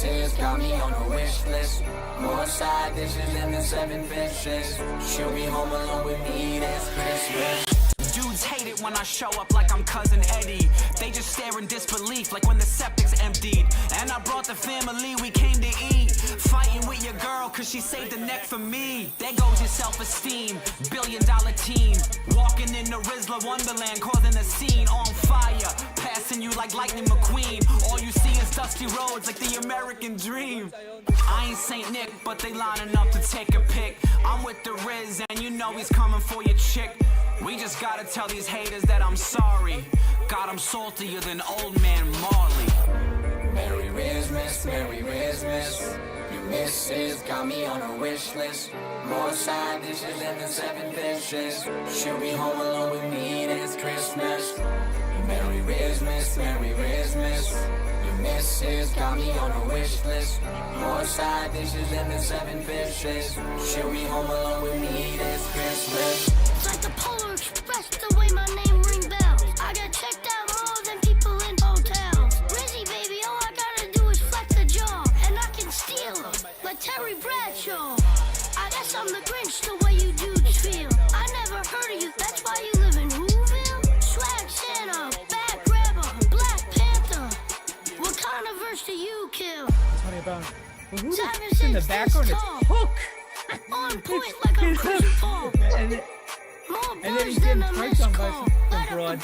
missus got me on a wish list. More side dishes than the 7 fishes. She'll be home alone with me this Christmas. Dudes hate it when I show up like I'm Cousin Eddie. They just stare in disbelief like when the septic's emptied. And I brought the family, we came to eat. Fighting with your girl cause she saved the neck for me. There goes your self-esteem, billion-dollar team. Walking in the Rizzler Wonderland, causing a scene. On fire, passing you like Lightning McQueen. All you see is dusty roads like the American dream. I ain't Saint Nick, but they lining up to take a pic. I'm with the Riz and you know he's coming for your chick. We just gotta tell these haters that I'm sorry. God, I'm saltier than old man Marley. Merry Christmas, Merry Christmas. Your missus got me on a wish list. More side dishes than the 7 fishes. She'll be home alone with me this Christmas. Merry Christmas, Merry Christmas. Your missus got me on a wish list. More side dishes than the 7 fishes. She'll be home alone with me this Christmas. It's like the Polar Express, the way my name ring bells. I got checked out more than people in hotels. Rizzy, baby, all I gotta do is flex the jaw, and I can steal them, like Terry Bradshaw. I guess I'm the Grinch, the way you dudes feel. I never heard of you, that's why you live in Whoville? Swag Santa, Bad Grabber, Black Panther. What kind of verse do you kill? Funny about who's in the background? It's Hook. On point like I'm Chris Paul. And then he's getting pranked on by some broad.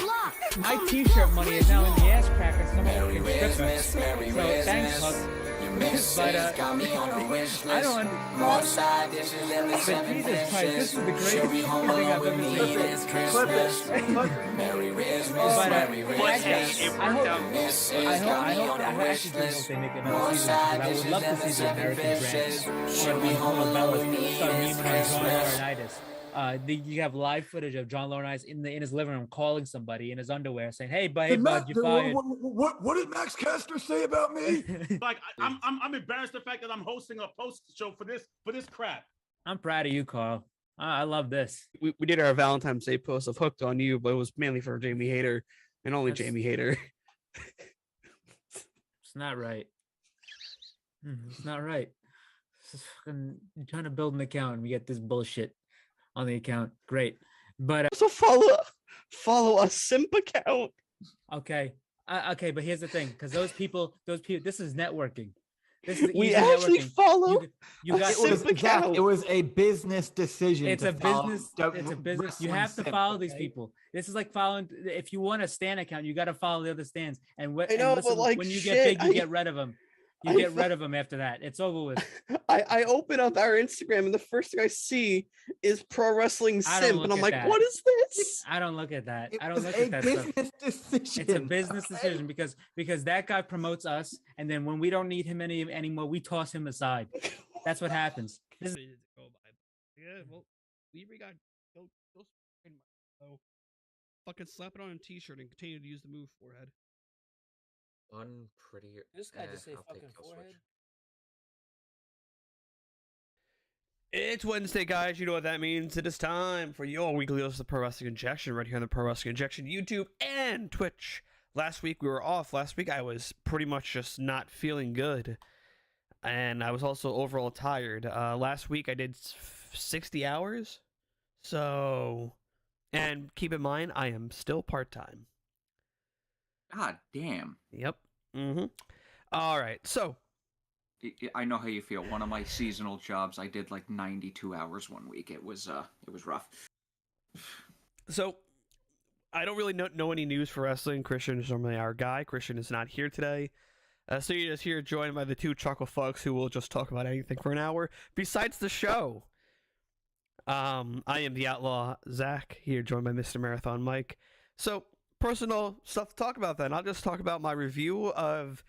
My t-shirt money is now in the ass crack of some American stripper. So thanks, Huck. But I don't understand. But Jesus Christ, this is the greatest thing I've ever seen. Merry Christmas, But Merry Christmas. I hope I actually do hope they make another season, because I would love to see the American brand. She'll be home alone with me this Christmas. You have live footage of John Laurinaitis in his living room calling somebody in his underwear saying, "Hey, bud, you're fired." What did Max Caster say about me? Like I'm embarrassed the fact that I'm hosting a post show for this crap. I'm proud of you, Carl. I love this. We did our Valentine's Day post of Hooked on You, but it was mainly for Jamie Hayter and only Jamie Hayter. It's not right. It's not right. You're trying to build an account and we get this bullshit on the account. Great. But So follow a simp account. okay. Okay, but here's the thing, because those people, this is networking. This is We easy actually networking. follow You got simp account. It was a business decision. it's to a follow business. It's a business. You wrestling have to simp, follow these okay? people. This is like following. If you want a Stan account, you got to follow the other Stans. And I know, but, like, when you shit, get big, you I- get rid of them. You I get fo- rid of them after that. It's over with. I open up our Instagram and the first thing I see is pro wrestling I don't simp, look and I'm at like, that. what is this? I don't look at that. It I don't was look a at that stuff. business decision. It's a business okay? decision because that guy promotes us, and then when we don't need him anymore, we toss him aside. That's what happens. This is, Yeah, well, we got go fucking slap it on a t-shirt and continue to use the move forehead. Unpretty. this guy just say I'll take fucking Kill Switch. forehead. It's Wednesday, guys. You know what that means. It is time for your weekly dose of Pro Wrestling Injection right here on the Pro Wrestling Injection YouTube and Twitch. Last week we were off. Last week I was pretty much just not feeling good. And I was also overall tired. Last week I did 60 hours. So, and keep in mind, I am still part-time. God damn. Yep. All right. So, I know how you feel. One of my seasonal jobs, I did like 92 hours one week. It was rough. So, I don't really know any news for wrestling. Christian is normally our guy. Christian is not here today. So you're just here joined by the two chuckle fucks who will just talk about anything for an hour besides the show. I am the outlaw Zach, here joined by Mr. Marathon Mike. So, personal stuff to talk about then. I'll just talk about my review of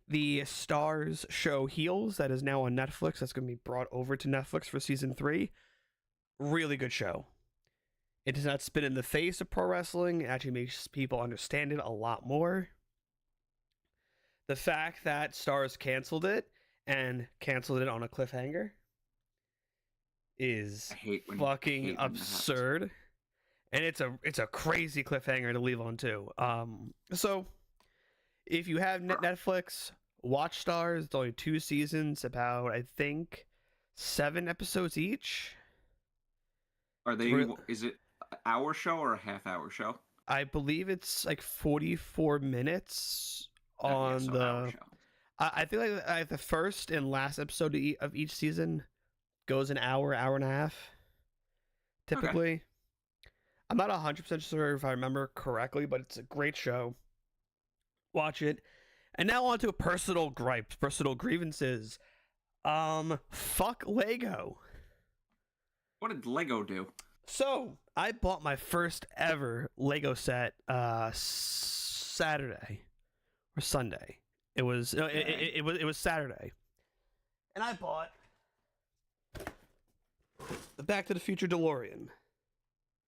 the Stars show Heels that is now on Netflix. That's going to be brought over to Netflix for season 3. Really good show. It does not spit in the face of pro wrestling. It actually makes people understand it a lot more. The fact that Stars canceled it and canceled it on a cliffhanger is fucking absurd. And it's a crazy cliffhanger to leave on too. So if you have Netflix, Watchstars, it's only 2 seasons, about I think 7 episodes each. Are they? Is it an hour show or a half-hour show? I believe it's like 44 minutes on so the. hour show. I feel like the first and last episode of each season goes an hour, hour and a half. Typically, okay. I'm not 100% sure if I remember correctly, but it's a great show. Watch it. And now on to personal gripes, personal grievances. Fuck Lego. What did Lego do? So I bought my first ever Lego set Saturday or Sunday. It was it was Saturday, and I bought the Back to the Future DeLorean.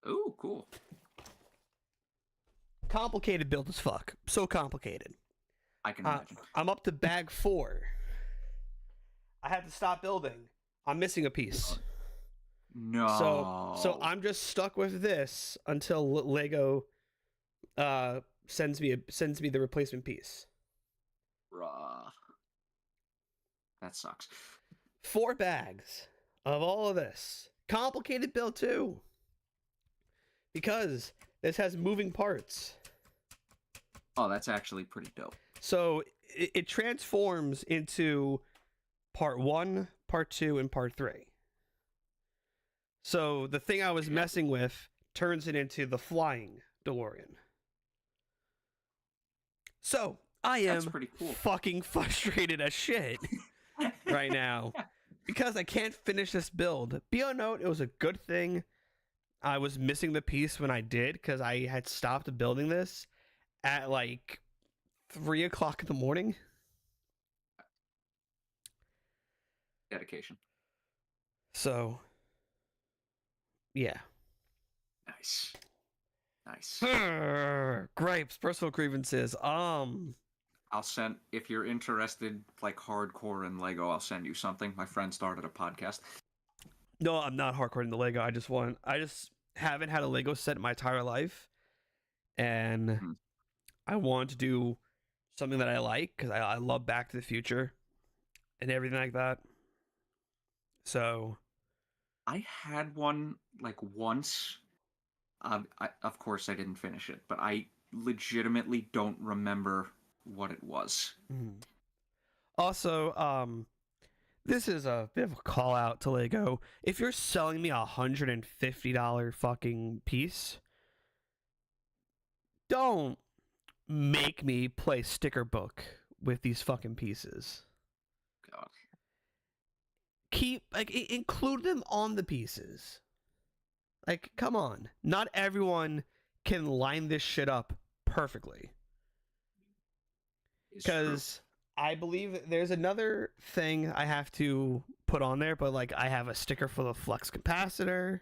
Ooh, cool. Complicated build as fuck. So complicated. I can imagine. I'm up to bag 4. I had to stop building. I'm missing a piece. No. So I'm just stuck with this until Lego sends me the replacement piece. Bruh. That sucks. 4 bags of all of this. Complicated build too. Because this has moving parts. Oh, that's actually pretty dope. So it transforms into part 1, part 2, and part 3. So the thing I was messing with turns it into the flying DeLorean. So I am cool. fucking frustrated as shit right now because I can't finish this build. Be on note, it was a good thing I was missing the piece when I did, because I had stopped building this at like 3 o'clock in the morning. Dedication. So, yeah. Nice. Gripes, personal grievances. I'll send, if you're interested, like hardcore in Lego, I'll send you something. My friend started a podcast. No, I'm not hardcore in the Lego. I just haven't had a Lego set in my entire life, and I want to do something that I like, because I love Back to the Future and everything like that. So I had one like once. Of course, I didn't finish it, but I legitimately don't remember what it was. Also, this is a bit of a call out to Lego. If you're selling me $150 fucking piece, don't make me play sticker book with these fucking pieces. God. Include them on the pieces. Like, come on. Not everyone can line this shit up perfectly. Because I believe there's another thing I have to put on there, but like I have a sticker for the flux capacitor.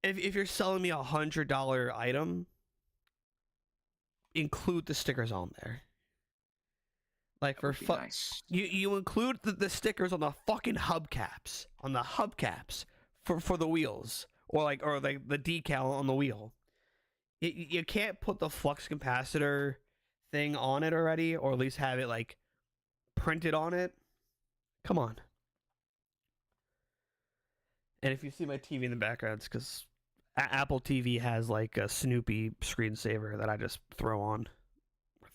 If you're selling me $100 item, include the stickers on there. Like for nice. You include the stickers on the fucking hubcaps, for the wheels, or the decal on the wheel. You can't put the flux capacitor thing on it already, or at least have it like printed on it. Come on. And if you see my TV in the background, it's because Apple TV has like a Snoopy screensaver that I just throw on.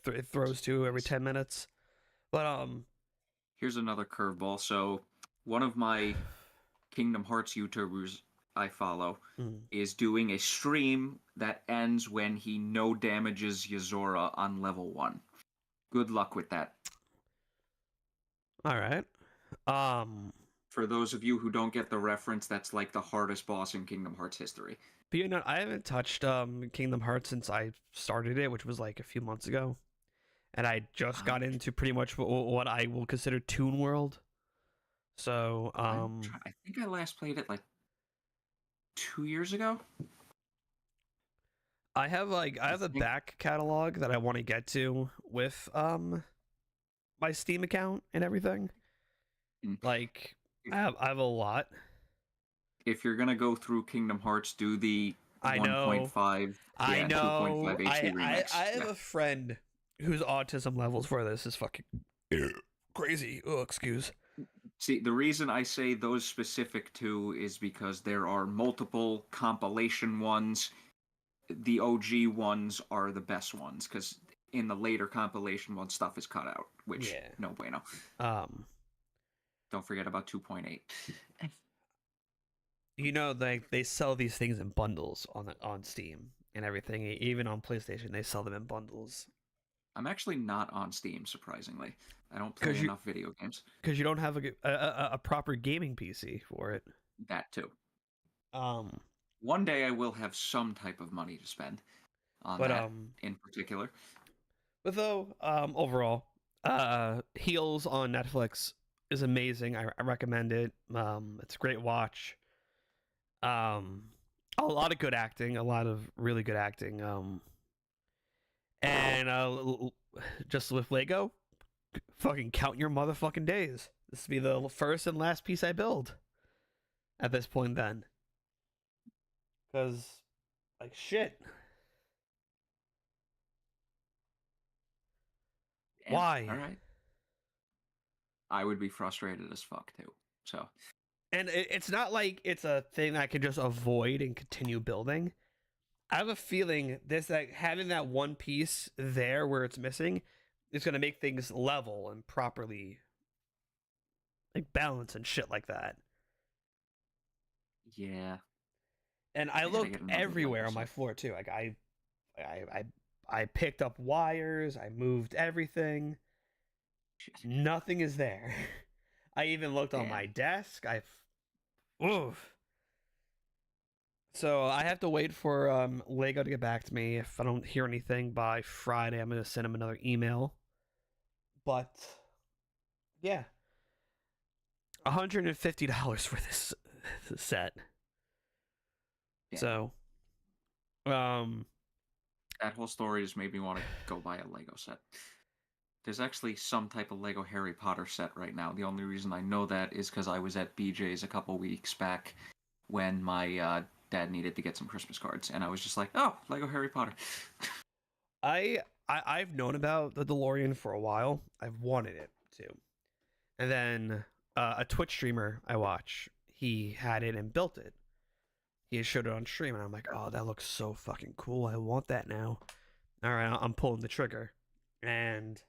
It throws to every 10 minutes. But here's another curveball. So one of my Kingdom Hearts YouTubers I follow is doing a stream that ends when he no damages Yozora on level 1. Good luck with that. All right. For those of you who don't get the reference, that's like the hardest boss in Kingdom Hearts history. But you know, I haven't touched Kingdom Hearts since I started it, which was like a few months ago. And I just got into pretty much what I will consider Toon World. So, I think I last played it like 2 years ago. I have the back catalog that I want to get to with my Steam account and everything. Like I have a lot. If you're gonna go through Kingdom Hearts, do the 1.5. 2.5 HD remix. I have a friend whose autism levels for this is fucking crazy. Oh, excuse. See, the reason I say those specific two is because there are multiple compilation ones. The OG ones are the best ones, because in the later compilation ones, stuff is cut out, which, no bueno. Don't forget about 2.8. You know, they sell these things in bundles on Steam and everything. Even on PlayStation, they sell them in bundles. I'm actually not on Steam, surprisingly. I don't play enough video games. Because you don't have a proper gaming PC for it. That too. One day I will have some type of money to spend on that in particular. But though, overall, Heels on Netflix is amazing. I recommend it. It's a great watch. A lot of good acting, a lot of really good acting. And just with Lego, fucking count your motherfucking days. This will be the first and last piece I build at this point then. Because, like, shit. Yeah, why? All right. I would be frustrated as fuck, too. So. And it's not like it's a thing I can just avoid and continue building. I have a feeling having that one piece there where it's missing is going to make things level and properly, like, balance and shit like that. Yeah. And I looked everywhere on my floor too. Like I picked up wires, I moved everything. Nothing is there. I even looked on my desk. Oof. So I have to wait for Lego to get back to me. If I don't hear anything by Friday, I'm gonna send him another email. But yeah, $150 for this set. Yeah. So, that whole story just made me want to go buy a Lego set. There's actually some type of Lego Harry Potter set right now. The only reason I know that is because I was at BJ's a couple weeks back when my dad needed to get some Christmas cards, and I was just like, "Oh, Lego Harry Potter." I've known about the DeLorean for a while. I've wanted it too, and then a Twitch streamer I watch, he had it and built it. He showed it on stream, and I'm like, "Oh, that looks so fucking cool. I want that now." All right, I'm pulling the trigger, and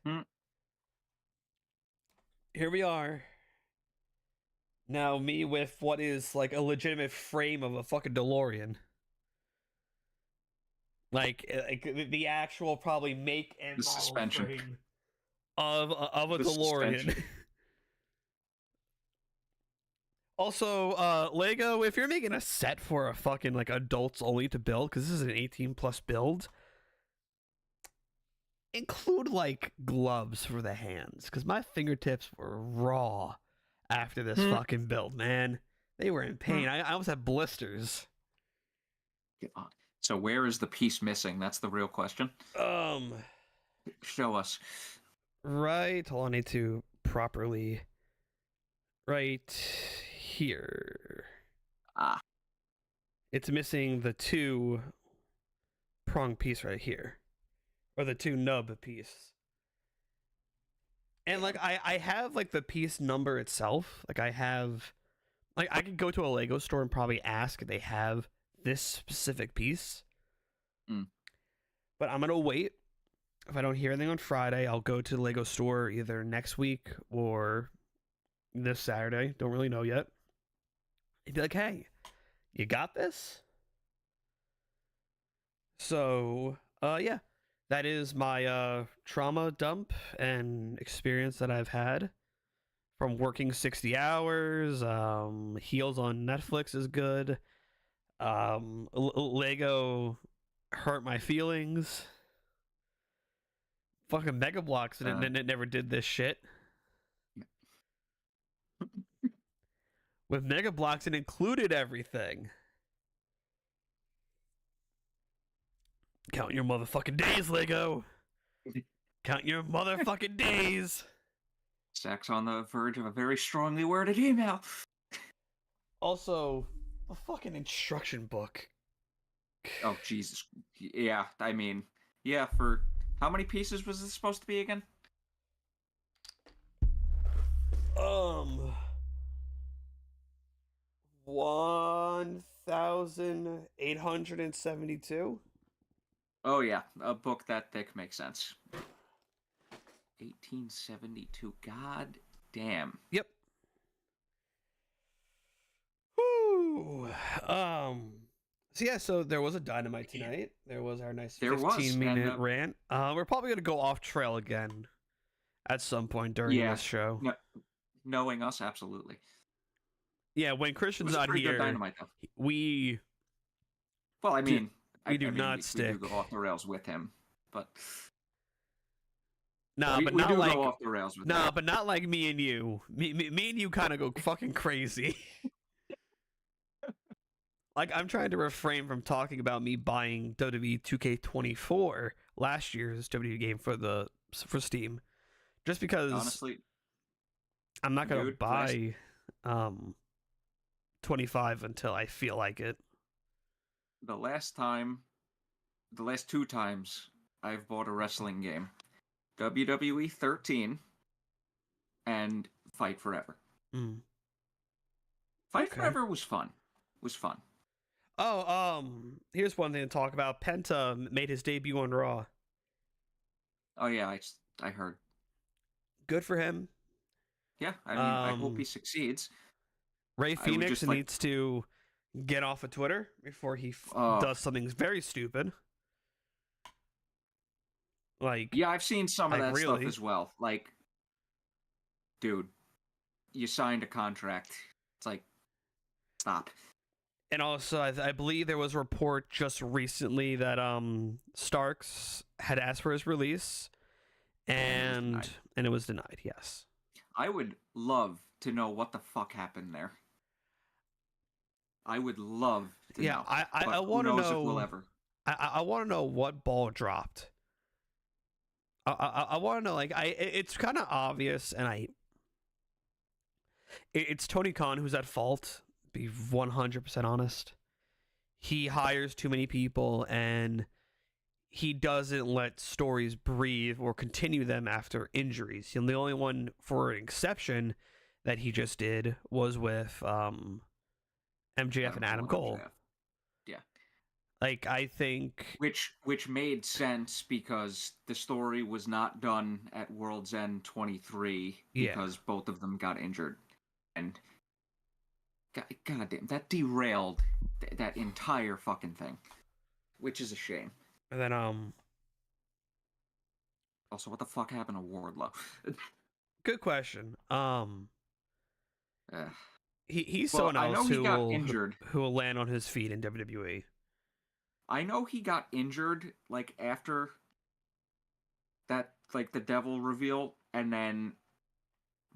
here we are. Now, me with what is like a legitimate frame of a fucking DeLorean. Like the actual probably make and the model suspension frame of a DeLorean. Also, Lego, if you're making a set for a fucking like adults only to build, because this is an 18+ build, include like gloves for the hands, because my fingertips were raw after this fucking build, man. They were in pain. I almost had blisters. So where is the piece missing? That's the real question. Show us. Right. Hold on, I need to properly. Right here. It's missing the 2 prong piece right here, or the 2 nub piece. And like I have like the piece number itself. Like I have, like I could go to a Lego store and probably ask if they have this specific piece. But I'm gonna wait. If I don't hear anything on Friday, I'll go to the Lego store either next week or this Saturday. Don't really know yet. He'd be like, "Hey, you got this?" So, yeah. That is my trauma dump and experience that I've had from working 60 hours. Heels on Netflix is good. Lego hurt my feelings. Fucking Mega Bloks never did this shit. With Mega Bloks, it included everything. Count your motherfucking days, Lego. Count your motherfucking days. Zach's on the verge of a very strongly worded email. Also, a fucking instruction book. Oh, Jesus. Yeah, I mean, yeah, for How many pieces was this supposed to be again? 1,872. Oh yeah, a book that thick makes sense. 1872. God damn. Yep. Woo. So there was a Dynamite tonight. There was our nice 15-minute rant. We're probably gonna go off trail again at some point during this show. No, knowing us, absolutely. Yeah, when Christian's not pretty here, good Dynamite, though. we do stick. We do go off the rails with him, but but we not do like go off the rails with him. but not like me and you. Me and you kind of go fucking crazy. Like, I'm trying to refrain from talking about me buying WWE 2K24, last year's WWE game for Steam, just because honestly, I'm not gonna buy 25 until I feel like it. The last two times I've bought a wrestling game, WWE 13 and Fight Forever. Fight Forever was fun. Oh, here's one thing to talk about. Penta made his debut on Raw. Oh yeah, I heard. Good for him. Yeah, I mean, I hope he succeeds. Ray Phoenix needs to get off of Twitter before he does something very stupid. Like, yeah, I've seen some of that stuff as well. Like, dude, you signed a contract. It's like, stop. And also, I believe there was a report just recently that Starks had asked for his release, and it was denied. Yes. I would love to know what the fuck happened there. I would love to know. I want to know. If we'll ever. I want to know what ball dropped. I want to know. Like, it's kind of obvious, and it's Tony Khan who's at fault. Be 100% honest. He hires too many people, and he doesn't let stories breathe or continue them after injuries. And the only one for an exception that he just did was with MJF and Adam Cole. Yeah. Like, I think which made sense because the story was not done at World's End 23 because both of them got injured, and God damn, that derailed that entire fucking thing, which is a shame. And then also, what the fuck happened to Wardlow? Good question. He's well, someone else who will land on his feet in WWE. I know he got injured like after that, like the Devil reveal, and then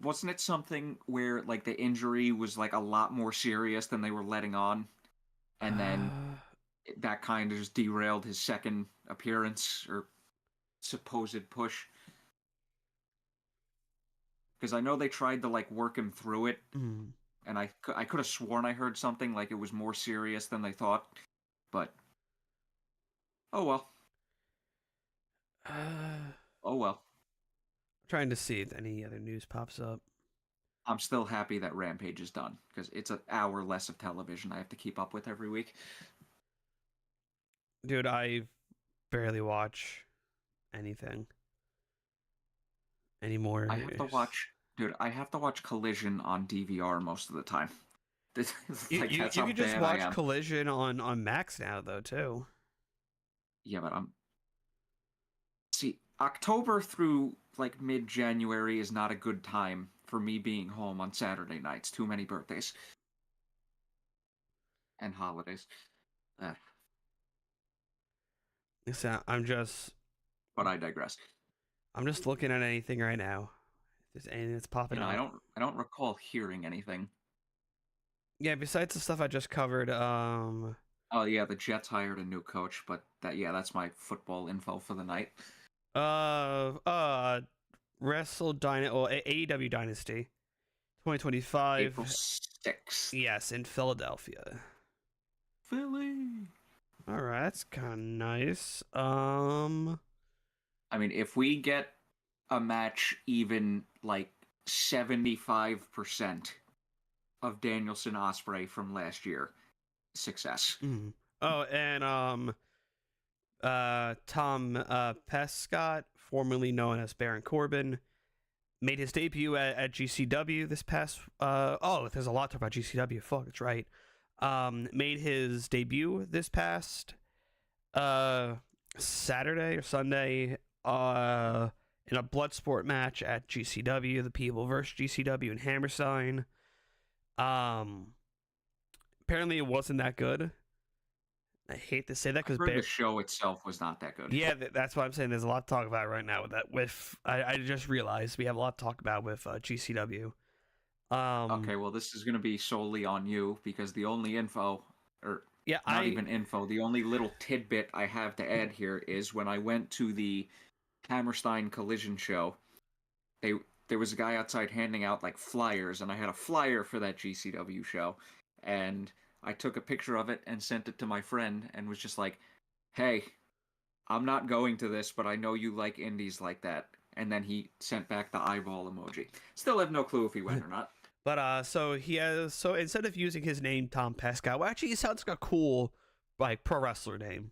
wasn't it something where like the injury was like a lot more serious than they were letting on, and then that kind of just derailed his second appearance or supposed push? Because I know they tried to like work him through it, and I could have sworn I heard something like it was more serious than they thought, but oh well. Oh well. I'm trying to see if any other news pops up. I'm still happy that Rampage is done, because it's an hour less of television I have to keep up with every week. Dude, I barely watch anything anymore. I have to watch Collision on DVR most of the time. You can just watch Collision on Max now, though, too. Yeah, but see, October through like mid-January is not a good time for me being home on Saturday nights. Too many birthdays and holidays. But I digress. I'm just looking at anything right now. If there's anything that's popping up. I don't recall hearing anything. Yeah, besides the stuff I just covered. Oh yeah, the Jets hired a new coach, but that's my football info for the night. AEW Dynasty 2025 April 6th. Yes, in Philadelphia. Philly. All right, that's kind of nice. I I mean, if we get a match even like 75% of Danielson Ospreay from last year, success. Mm. Oh, and Tom Pescott, formerly known as Baron Corbin, made his debut at GCW this past. There's a lot to talk about GCW. Fuck, that's right. Made his debut this past Saturday or Sunday in a Bloodsport match at GCW, the People versus GCW in Hammerstein. Apparently it wasn't that good. I hate to say that because the show itself was not that good. Yeah, that's what I'm saying. There's a lot to talk about right now with that. I just realized we have a lot to talk about with GCW. Okay, well, this is going to be solely on you because the only info, or even info, the only little tidbit I have to add here is when I went to the Hammerstein Collision show, there was a guy outside handing out like flyers, and I had a flyer for that GCW show, and I took a picture of it and sent it to my friend and was just like, hey, I'm not going to this, but I know you like indies like that. And then he sent back the eyeball emoji. Still have no clue if he went or not. But so instead of using his name Tom Pescott, well, actually he sounds like a cool like pro wrestler name.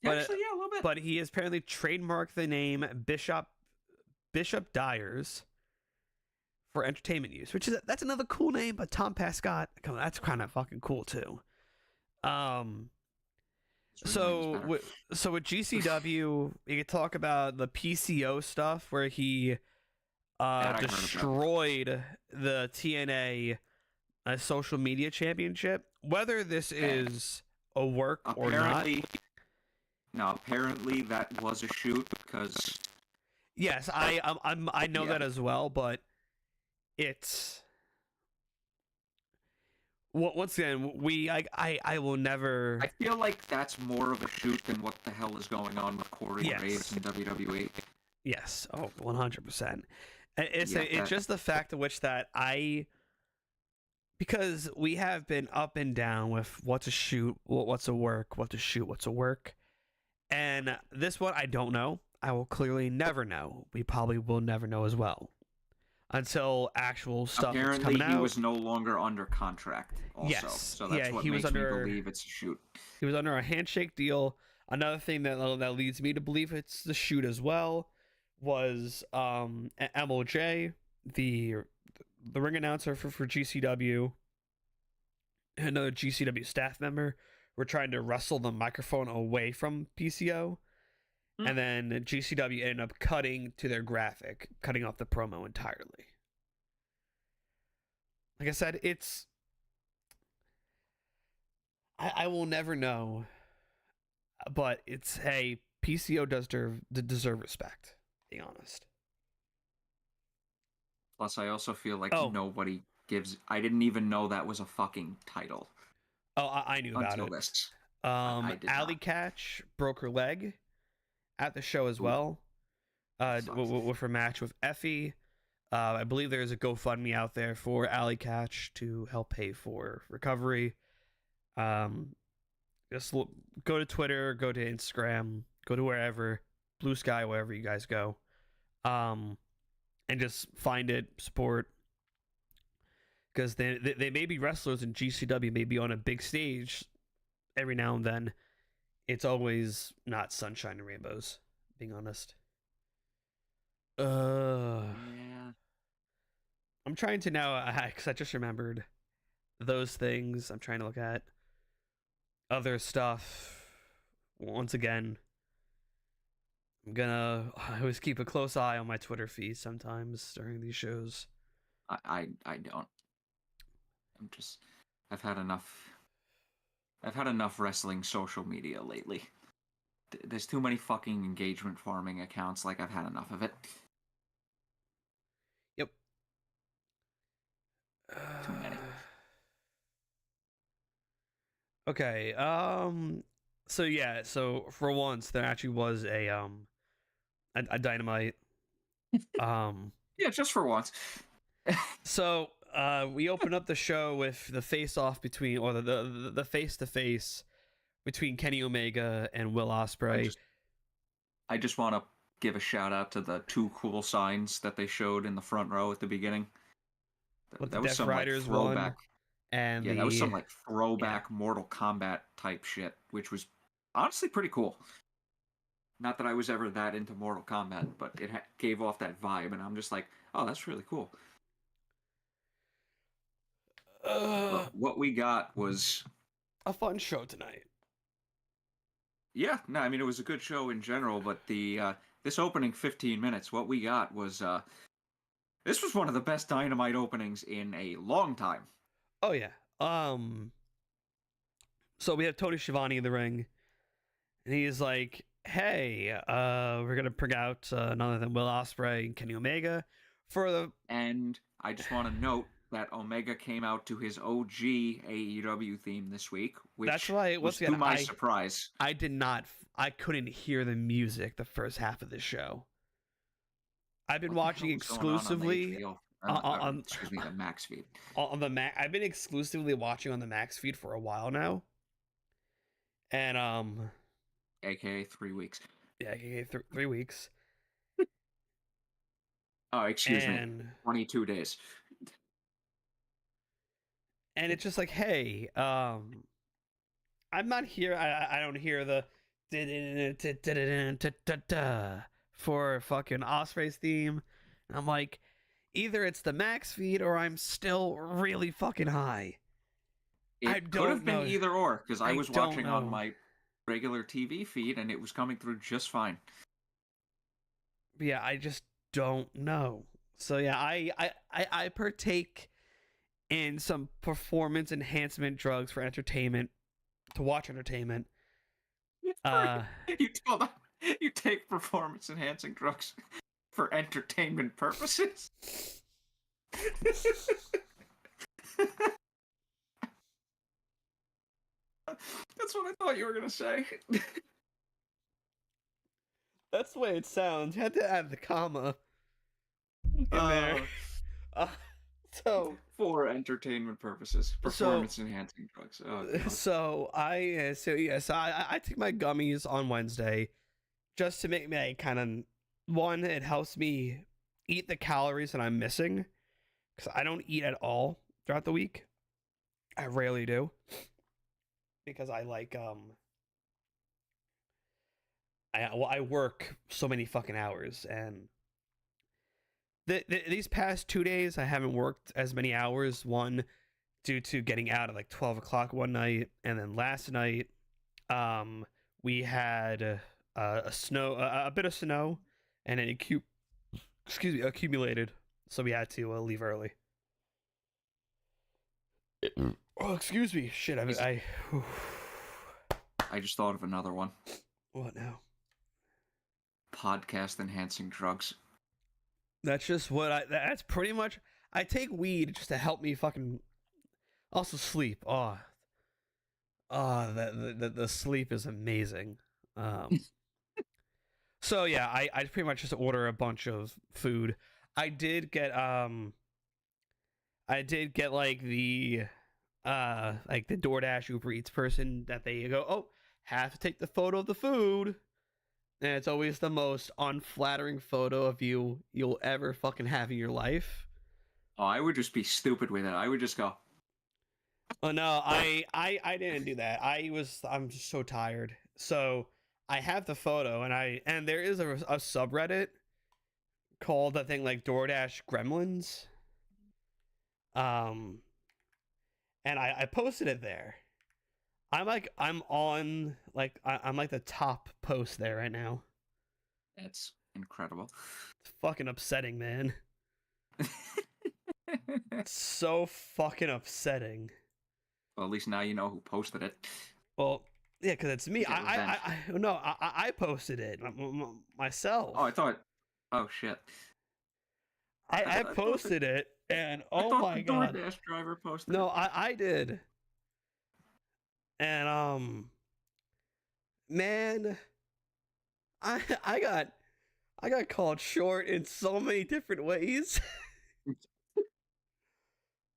But, actually, yeah, a little bit. But he has apparently trademarked the name Bishop Dyers for entertainment use, that's another cool name. But Tom Pescott, that's kind of fucking cool too. So with GCW, you could talk about the PCO stuff where he destroyed the TNA social media championship. Whether this is a work or not. No, apparently that was a shoot because. Yes, I know that as well, but it's once again I will never. I feel like that's more of a shoot than what the hell is going on with Corey Graves in WWE. Yes, 100%. It's just the fact of which that because we have been up and down with what's a shoot, what's a work, what's a shoot, what's a work, and this one I don't know. I will clearly never know. We probably will never know as well until actual stuff is coming out. Apparently, he was no longer under contract. Also. Yes, so that's what makes me believe it's a shoot. He was under a handshake deal. Another thing that leads me to believe it's the shoot as well was MLJ, the ring announcer for GCW, another GCW staff member, were trying to wrestle the microphone away from PCO. And then GCW ended up cutting to their graphic, cutting off the promo entirely. Like I said, it's... I will never know, but it's, hey, PCO does deserve respect, being honest. Plus, I also feel like nobody gives... I didn't even know that was a fucking title. Oh, I knew about it. Until this. Alley Catch broke her leg at the show as well, with her match with Effie. I believe there's a GoFundMe out there for Alley Catch to help pay for recovery. Just go to Twitter, go to Instagram, go to wherever, Blue Sky, wherever you guys go, and just find it, support. Because they may be wrestlers in GCW, may be on a big stage every now and then. It's always not sunshine and rainbows, being honest. Yeah. I'm trying to now, because I just remembered those things. I'm trying to look at other stuff. Once again, I always keep a close eye on my Twitter feed sometimes during these shows. I don't. I've had enough wrestling social media lately. There's too many fucking engagement farming accounts. Like, I've had enough of it. Yep. Too many. Okay. So for once, there actually was a Dynamite. Yeah, just for once. So we open up the show with the face-off between, or the face-to-face between Kenny Omega and Will Ospreay. I just want to give a shout out to the 2 cool signs that they showed in the front row at the beginning. With That the was Death some Riders like throwback. one, and Yeah, the that was some like throwback Mortal Kombat type shit, which was honestly pretty cool. Not that I was ever that into Mortal Kombat, but it gave off that vibe, and I'm just like, oh, that's really cool. But what we got was a fun show tonight. yeah, no, I mean it was a good show in general, but the this opening 15 minutes, what we got was this was one of the best Dynamite openings in a long time. Oh yeah. So we have Tony Schiavone in the ring, and he's like, "Hey, we're gonna bring out none other than Will Ospreay and Kenny Omega for the." And I just want to note that Omega came out to his OG AEW theme this week, which That's why was to my surprise. I did not. I couldn't hear the music the first half of the show. I've been watching exclusively on excuse me, the Max feed. On the Mac. I've been exclusively watching on the Max feed for a while now, and AKA 3 weeks. yeah, AKA 3 weeks. Oh, excuse me, 22 days. And it's just like, hey, I'm not here. I don't hear the for fucking Osprey's theme. And I'm like, either it's the Max feed or I'm still really fucking high. It could have been either or, because I was watching on my regular TV feed and it was coming through just fine. But yeah, I just don't know. So yeah, I partake in some performance enhancement drugs for entertainment, to watch entertainment. You take performance enhancing drugs for entertainment purposes. That's what I thought you were gonna say. That's the way it sounds. You had to add the comma in there. So for entertainment purposes, performance enhancing drugs. Oh, God. So I take my gummies on Wednesday just to make me kind of one. It helps me eat the calories that I'm missing because I don't eat at all throughout the week. I rarely do because I like I work so many fucking hours, and these past 2 days I haven't worked as many hours. One, due to getting out at like 12 o'clock one night, and then last night we had a bit of snow, and it accumulated, so we had to leave early. Oh, excuse me. Shit, I just thought of another one. What now? Podcast enhancing drugs. That's just what that's pretty much. I take weed just to help me fucking also sleep. The sleep is amazing. So yeah, I pretty much just order a bunch of food. I did get like the DoorDash Uber Eats person that they go, oh, have to take the photo of the food. And it's always the most unflattering photo of you'll ever fucking have in your life. Oh, I would just be stupid with it. I would just go. Oh no, I didn't do that. I'm just so tired. So I have the photo, and there is a subreddit called, I think, like DoorDash Gremlins. And I posted it there. I'm like the top post there right now. That's incredible. It's fucking upsetting, man. It's so fucking upsetting. Well, at least now you know who posted it. Well, yeah, because it's me. I posted it myself. Oh, I thought. Oh shit. I posted it, and oh my god. DoorDash driver posted. No, I did. And man, I got called short in so many different ways.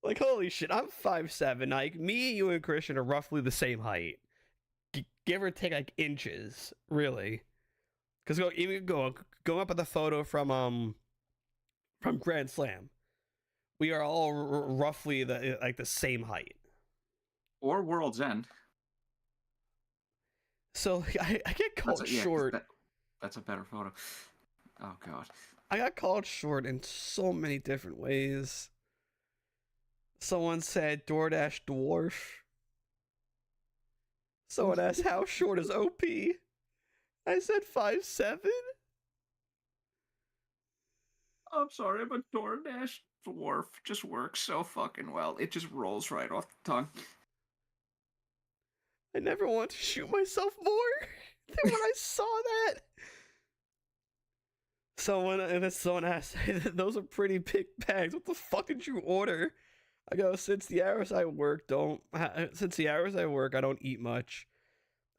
Like, holy shit, I'm 5'7". Like, me, you, and Christian are roughly the same height. Give or take, like, inches, really. Because going up at the photo from Grand Slam, we are all roughly the same height. Or World's End. So I get called short. That's a better photo. Oh god. I got called short in so many different ways. Someone said DoorDash dwarf. Someone asked how short is OP. I said 5'7". I'm sorry, but DoorDash dwarf just works so fucking well. It just rolls right off the tongue. I never want to shoot myself more than when I saw that. Someone asked, hey, those are pretty big bags. What the fuck did you order? I go, since the hours I work, I don't eat much.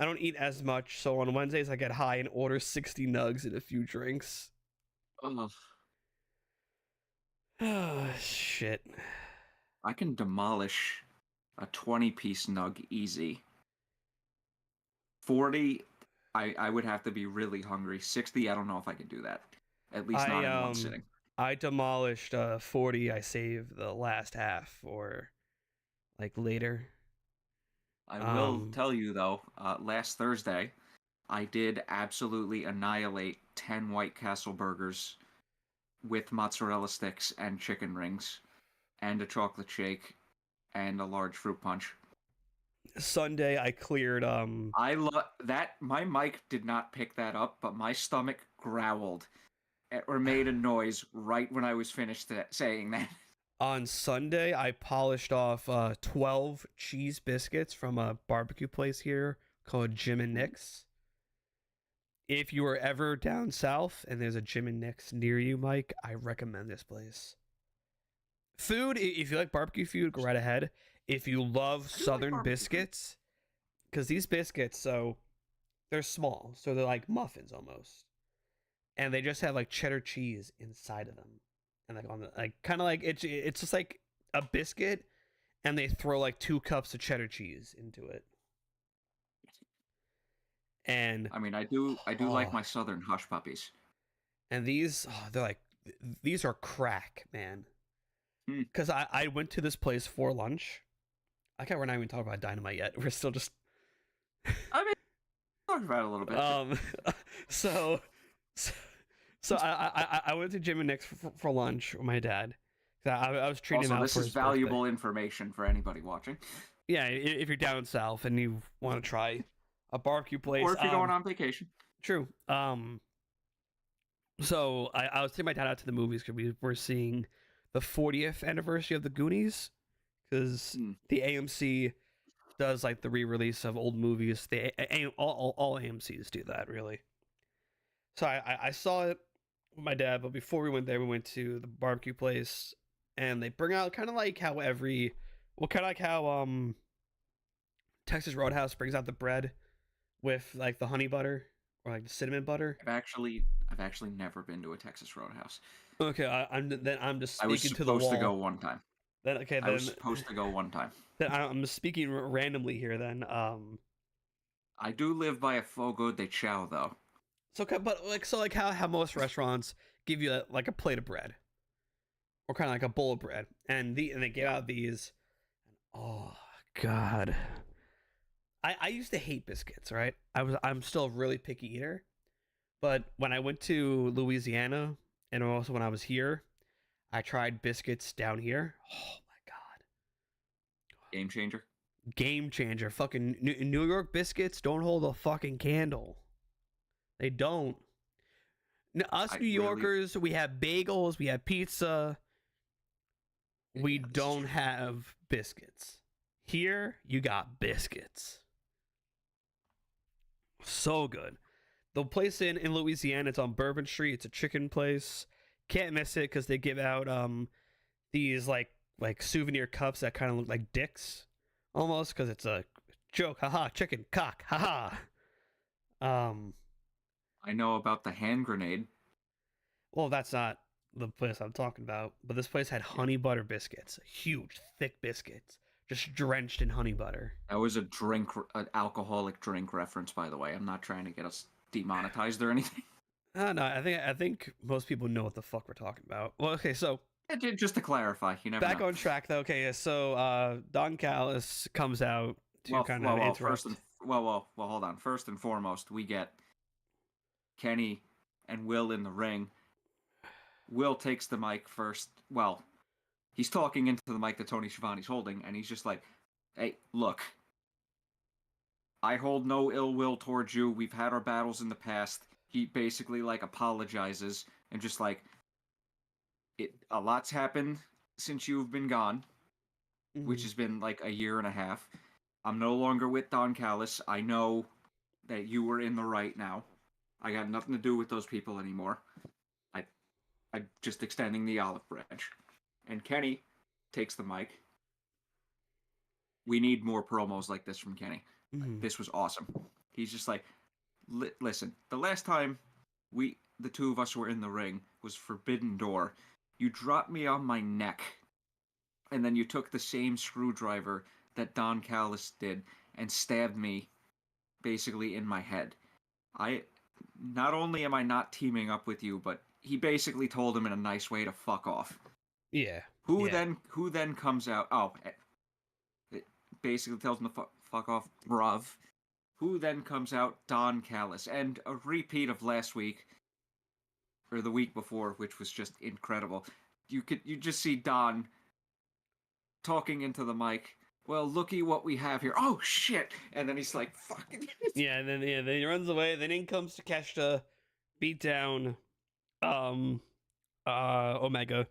I don't eat as much, so on Wednesdays I get high and order 60 nugs and a few drinks. Oh. Shit. I can demolish a 20-piece nug easy. 40, I would have to be really hungry. 60, I don't know if I could do that. At least not in one sitting. I demolished 40. I saved the last half for like later. I will tell you though, last Thursday, I did absolutely annihilate 10 White Castle burgers with mozzarella sticks and chicken rings, and a chocolate shake, and a large fruit punch. Sunday, I cleared. I love that. My mic did not pick that up, but my stomach growled or made a noise right when I was finished saying that. On Sunday, I polished off 12 cheese biscuits from a barbecue place here called Jim and Nick's. If you are ever down south and there's a Jim and Nick's near you, Mike, I recommend this place. Food, if you like barbecue food, go right ahead. If you love Southern biscuits, because these biscuits, so they're small, so they're like muffins almost, and they just have like cheddar cheese inside of them, and like on the like kind of like it's just like a biscuit, and they throw like 2 cups of cheddar cheese into it. And I mean, I do like my Southern hush puppies. And these, these are crack, man. Because I went to this place for lunch. We're not even talking about Dynamite yet. We're still just. I mean, talk about it a little bit. So I went to Jim and Nick's for lunch with my dad. I was treating him out for his this is valuable information for anybody watching. Yeah, if you're down south and you want to try a barbecue place, or if you're going on vacation. True. So I was taking my dad out to the movies because we were seeing the 40th anniversary of the Goonies, because the AMC does like the re-release of old movies. All AMCs do that, really. So I saw it with my dad, but before we went there, we went to the barbecue place, and they bring out kind of like how Texas Roadhouse brings out the bread with like the honey butter or like the cinnamon butter. I've actually never been to a Texas Roadhouse. Okay, I'm just speaking I was to the wall. supposed to go one time. I was supposed to go one time. Then I'm speaking randomly here. Then I do live by a Fogo de Chao though. So how most restaurants give you like a plate of bread, or kind of like a bowl of bread, and they give out these. Oh God. I used to hate biscuits, right? I'm still a really picky eater. But when I went to Louisiana, and also when I was here, I tried biscuits down here. Oh my God. Game changer. Game changer. Fucking New York biscuits don't hold a fucking candle. They don't. Us New Yorkers, we have bagels, we have pizza. We don't have biscuits. Here, you got biscuits. So good. The place in Louisiana, it's on Bourbon Street. It's a chicken place. Can't miss it because they give out these like souvenir cups that kind of look like dicks, almost, because it's a joke. Haha, chicken cock. Haha. I know about the hand grenade. Well, that's not the place I'm talking about. But this place had honey butter biscuits, huge, thick biscuits, just drenched in honey butter. That was an alcoholic drink reference, by the way. I'm not trying to get us demonetized or anything. No, I think most people know what the fuck we're talking about. Well, okay, so Just to clarify, you never back know. on track though. Okay, so Don Callis comes out to kind of interrupt. Hold on. First and foremost, we get Kenny and Will in the ring. Will takes the mic first. Well, he's talking into the mic that Tony Schiavone's holding, and he's just like, "Hey, look, I hold no ill will towards you. We've had our battles in the past." He basically like apologizes and just like, a lot's happened since you've been gone, which has been like a year and a half. I'm no longer with Don Callis. I know that you were in the right now. I got nothing to do with those people anymore. I'm just extending the olive branch. And Kenny takes the mic. We need more promos like this from Kenny. This was awesome. He's just like, listen, the last time the two of us were in the ring was Forbidden Door. You dropped me on my neck, and then you took the same screwdriver that Don Callis did and stabbed me basically in my head. Not only am I not teaming up with you, but he basically told him in a nice way to fuck off. Yeah. Who then comes out? Oh, it basically tells him to fuck off, bruv. Who then comes out? Don Callis, and a repeat of last week or the week before, which was just incredible. You just see Don talking into the mic. Well, looky what we have here. Oh shit! And then he's like, "Fucking." Then he runs away. Then in comes Takeshita, beat down, Omega.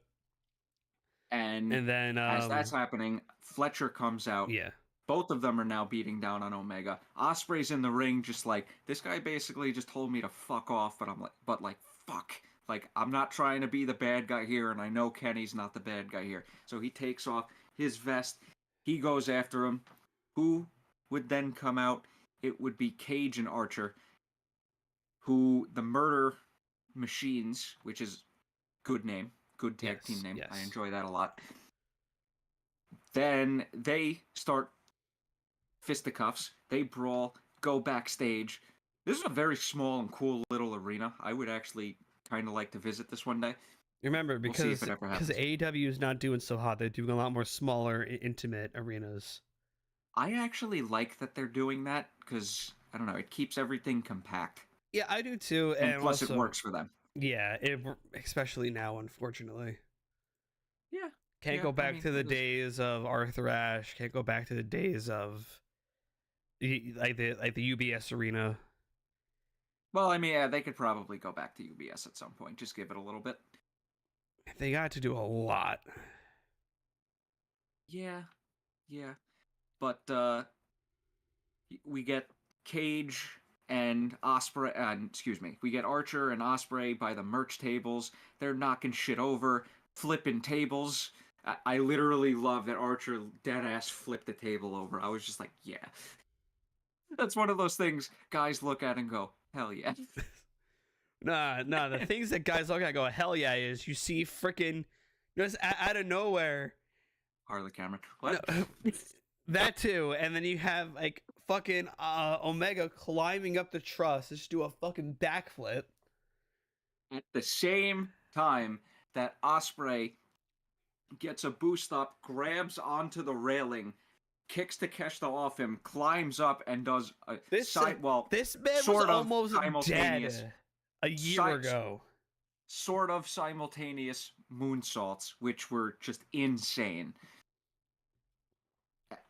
And then as that's happening, Fletcher comes out. Yeah. Both of them are now beating down on Omega. Osprey's in the ring, just like, this guy basically just told me to fuck off, but fuck. Like, I'm not trying to be the bad guy here, and I know Kenny's not the bad guy here. So he takes off his vest. He goes after him. Who would then come out? It would be Cage and Archer, who the Murder Machines, which is good name, good tag team name. Yes. I enjoy that a lot. Then they start fisticuffs. They brawl, go backstage. This is a very small and cool little arena. I would actually kind of like to visit this one day. Remember, because We'll see if it ever happens. AEW is not doing so hot. They're doing a lot more smaller, intimate arenas. I actually like that they're doing that because, I don't know, it keeps everything compact. Yeah, I do too. And plus also, it works for them. Yeah, especially now, unfortunately. Yeah. Can't go back to the days of Arthur Ashe. Can't go back to the days of like the UBS arena. Well, I mean, yeah, they could probably go back to UBS at some point. Just give it a little bit. They got to do a lot. Yeah. But we get Cage and Osprey, we get Archer and Osprey by the merch tables. They're knocking shit over, flipping tables. I literally love that Archer deadass flipped the table over. I was just like, yeah. That's one of those things guys look at and go, hell yeah. Nah, the things that guys look at and go, hell yeah, is you see freaking just out of nowhere. Harley Cameron. What? No, that too, and then you have like fucking Omega climbing up the truss, just do a fucking backflip. At the same time that Osprey gets a boost up, grabs onto the railing, kicks Takeshita off him, climbs up, and does a this man was almost dead a year ago. Sort of simultaneous moonsaults, which were just insane.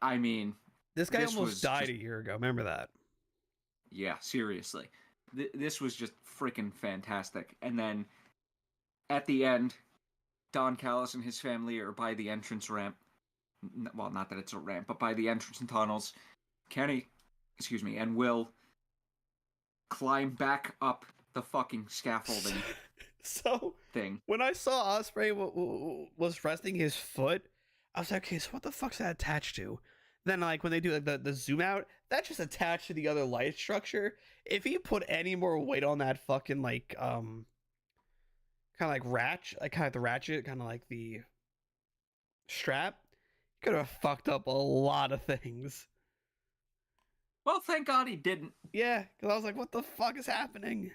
I mean, this guy almost died a year ago. Remember that? Yeah, seriously. This was just freaking fantastic. And then at the end, Don Callis and his family are by the entrance ramp. Well, not that it's a ramp, but by the entrance and tunnels. Kenny, and Will climb back up the fucking scaffolding thing. When I saw Osprey was resting his foot, I was like, okay, so what the fuck's that attached to? Then, like, when they do like, the zoom out, that's just attached to the other light structure. If he put any more weight on that fucking, like, kind of like the ratchet, kind of like the strap, he could have fucked up a lot of things. Well, thank God he didn't. Yeah, because I was like, what the fuck is happening?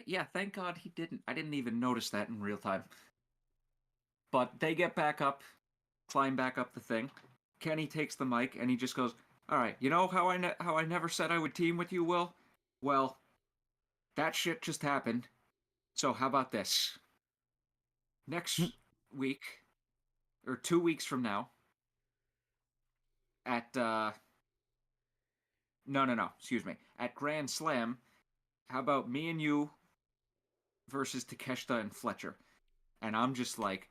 Yeah, thank God he didn't. I didn't even notice that in real time. But they get back up, climb back up the thing. Kenny takes the mic and he just goes, "All right, you know how I never said I would team with you, Will? Well, that shit just happened. So how about this? Next week, or 2 weeks from now, at no, excuse me, at Grand Slam, how about me and you versus Takeshita and Fletcher?" And I'm just like,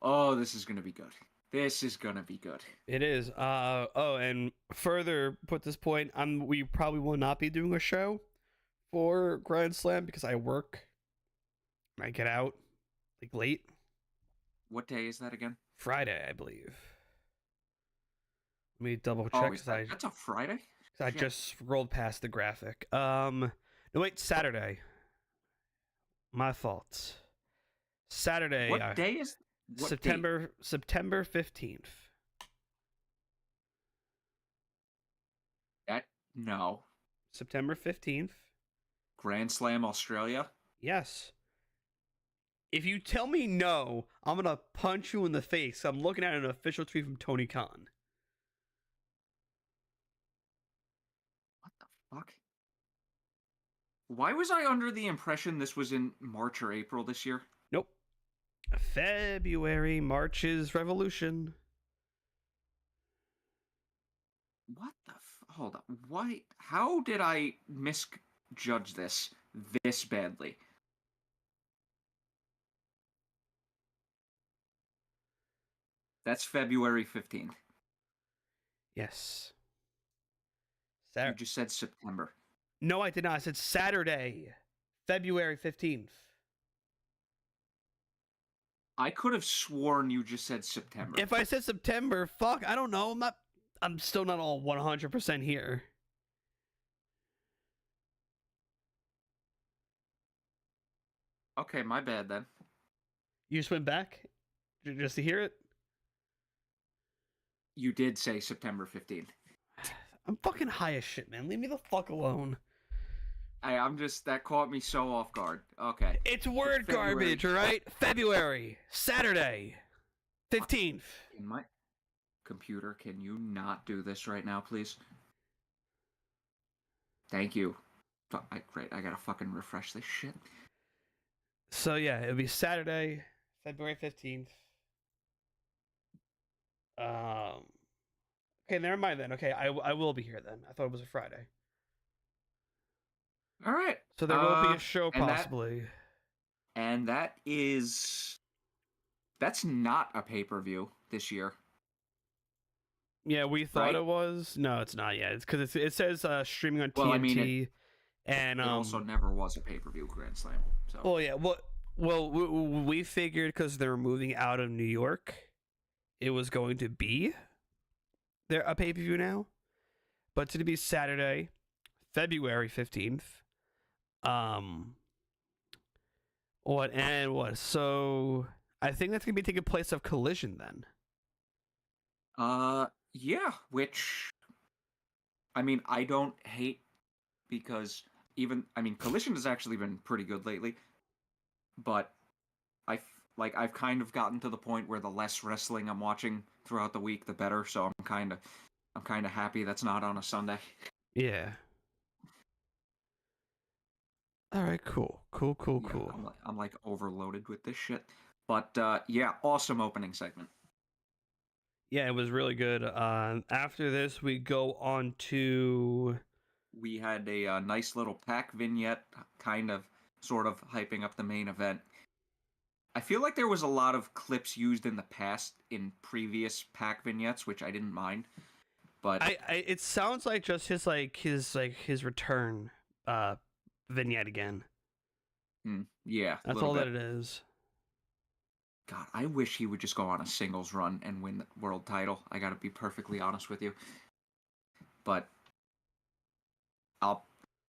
"Oh, this is gonna be good. This is gonna be good." It is. And further put this point, we probably will not be doing a show for Grand Slam because I work. I get out like late. What day is that again? Friday, I believe. Let me double Oh, check. that's a Friday? I just rolled past the graphic. No, wait, Saturday. My fault. Saturday. What day is what September 15th. No. September 15th. Grand Slam Australia? Yes. If you tell me no, I'm going to punch you in the face. I'm looking at an official tweet from Tony Khan. What the fuck? Why was I under the impression this was in March or April this year? Nope. February, March's Revolution. What the hold up. Why? How did I misjudge this badly? That's February 15th. Yes. You just said September. No, I did not. I said Saturday, February 15th. I could have sworn you just said September. If I said September, fuck, I don't know. I'm still not all 100% here. Okay, my bad then. You just went back just to hear it? You did say September 15th. I'm fucking high as shit, man. Leave me the fuck alone. That caught me so off guard. Okay. It's word garbage, alright? February, Saturday, 15th. In my computer, can you not do this right now, please? Thank you. Great, I gotta fucking refresh this shit. So yeah, it'll be Saturday, February 15th. Okay, never mind then. Okay, I will be here then. I thought it was a Friday. All right. So there will be a show possibly. That's not a pay-per-view this year. Yeah, we thought it was. No, it's not yet. It's because it says streaming on TNT. It also never was a pay-per-view Grand Slam. So. Well, yeah. Well, we figured because they're moving out of New York, it was going to be a pay-per-view now, but to be Saturday, February 15th. What? So I think that's gonna be taking place of Collision then. Yeah. Which, I mean, I don't hate because Collision has actually been pretty good lately, but I've kind of gotten to the point where the less wrestling I'm watching throughout the week, the better. So I'm kind of happy that's not on a Sunday. Yeah. All right, cool. Yeah, I'm like overloaded with this shit. But yeah, awesome opening segment. Yeah, it was really good. After this, we go on to... We had a nice little Pac vignette, sort of hyping up the main event. I feel like there was a lot of clips used in the past in previous Pac vignettes, which I didn't mind. But it sounds like just his return vignette again. Yeah, that's all that it is. God, I wish he would just go on a singles run and win the world title. I gotta be perfectly honest with you. But I'll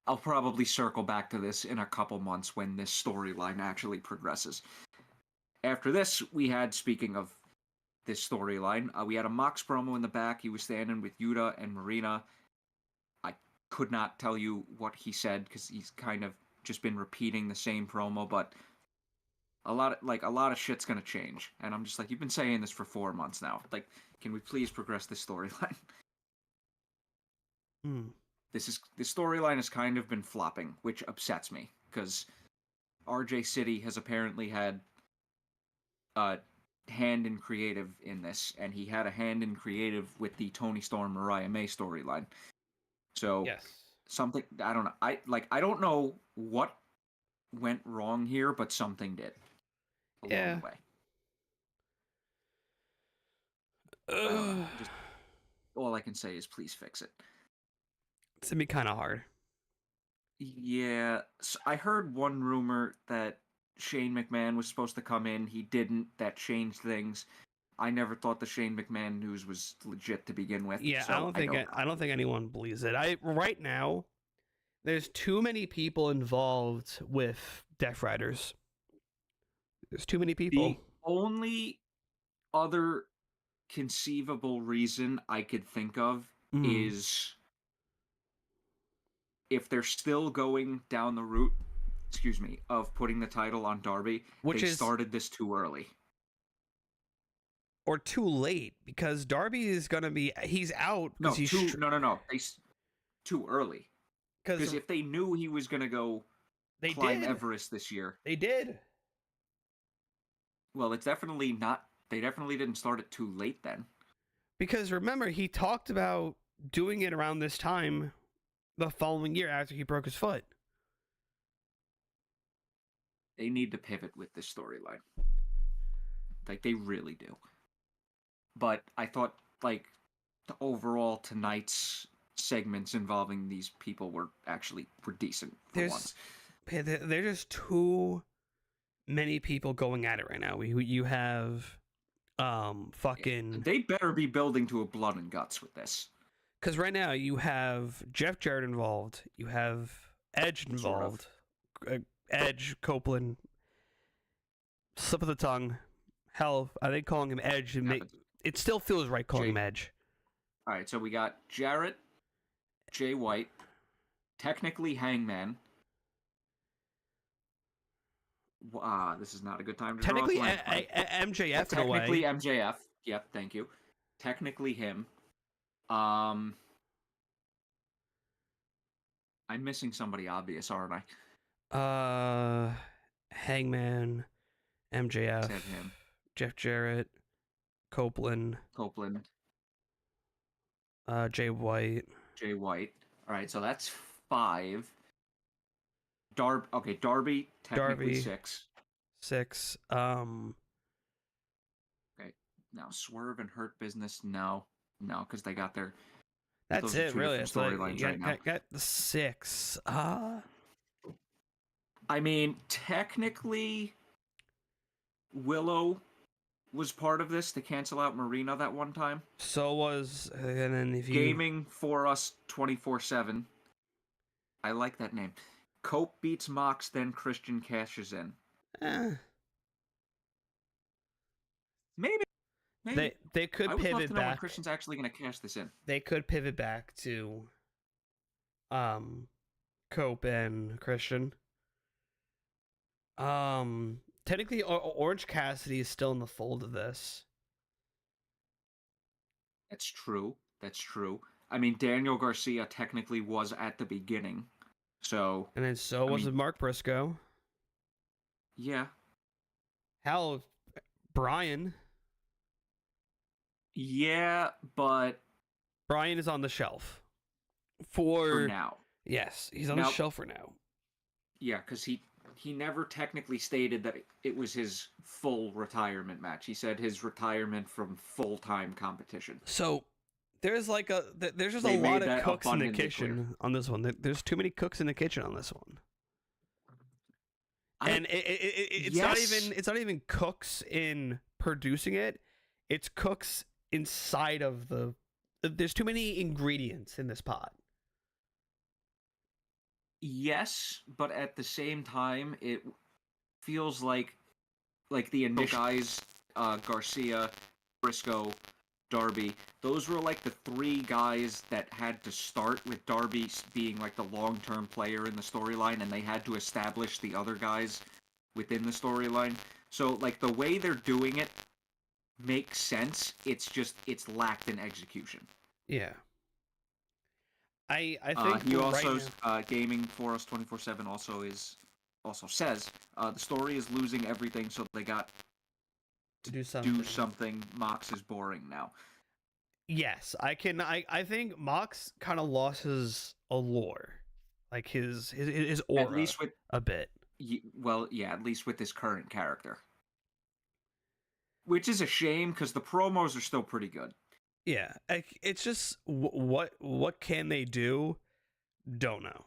probably circle back to this in a couple months when this storyline actually progresses. After this, we had, speaking of this storyline, we had a Mox promo in the back. He was standing with Yuta and Marina. I could not tell you what he said because he's kind of just been repeating the same promo, but a lot of shit's gonna change. And I'm just like, you've been saying this for 4 months now. Like, can we please progress this storyline? This storyline has kind of been flopping, which upsets me because RJ City has apparently had a hand in creative in this, and he had a hand in creative with the Tony Storm Mariah May storyline. So Yes. something, I don't know. I don't know what went wrong here, but something did along the way. I don't know. Just all I can say is please fix it. It's gonna be kind of hard. Yeah, so I heard one rumor that Shane McMahon was supposed to come in. He didn't. That changed things. I never thought the Shane McMahon news was legit to begin with. Yeah, so I don't think anyone believes it. Right now, there's too many people involved with Death Riders. There's too many people. The only other conceivable reason I could think of is if they're still going down the route, of putting the title on Darby, they started this too early. Or too late, because Darby is going to be... He's out. No, too early. Because if they knew he was going to go climb Everest this year... They did. Well, it's definitely not... They definitely didn't start it too late then. Because remember, he talked about doing it around this time the following year after he broke his foot. They need to pivot with this storyline. Like, they really do. But I thought, like, the overall tonight's segments involving these people were decent for once. There's just too many people going at it right now. You have fucking... They better be building to a blood and guts with this. Because right now you have Jeff Jarrett involved. You have Edge involved. Edge, Copeland. Slip of the tongue. Hell, I think calling him Edge, it still feels right calling him Edge. All right, so we got Jarrett, Jay White, technically Hangman. This is not a good time to technically draw a blank. MJF in a way. Technically MJF. Yep, thank you. Technically him. I'm missing somebody obvious, aren't I? Hangman, MJF, Said him. Jeff Jarrett, Copeland, Jay White. All right, so that's 5. Darby, technically 6. 6. Okay, now Swerve and Hurt Business, no, because they got their... That's it, really. It's like, got the 6. I mean, technically, Willow was part of this to cancel out Marina that one time. So was, and then if you... Gaming for Us 24/7. I like that name. Cope beats Mox, then Christian cashes in. Maybe. They could I would pivot love to know back. when Christian's actually going to cash this in. They could pivot back to Cope and Christian. Technically, Orange Cassidy is still in the fold of this. That's true. I mean, Daniel Garcia technically was at the beginning, so... And then was Mark Briscoe. Yeah. Hell, Brian. Yeah, but... Brian is on the shelf. For now. Yes, he's on the shelf for now. Yeah, because he never technically stated that it was his full retirement match. He said his retirement from full-time competition. So there's just a lot of cooks in the kitchen on this one. There's too many cooks in the kitchen on this one. And it's not even cooks in producing it. It's cooks inside of the... There's too many ingredients in this pot. Yes, but at the same time, it feels like the initial guys, Garcia, Briscoe, Darby, those were like the three guys that had to start, with Darby being like the long-term player in the storyline, and they had to establish the other guys within the storyline. So like the way they're doing it makes sense. It's just it's lacked in execution. Yeah. I think he also right now... Gaming for Us 24/7 also says the story is losing everything, so they got to do something. Mox is boring now. Yes, I think Mox kind of lost his allure, like his aura, at least with a bit. Well, yeah, at least with his current character, which is a shame because the promos are still pretty good. Yeah, it's just what can they do? Don't know.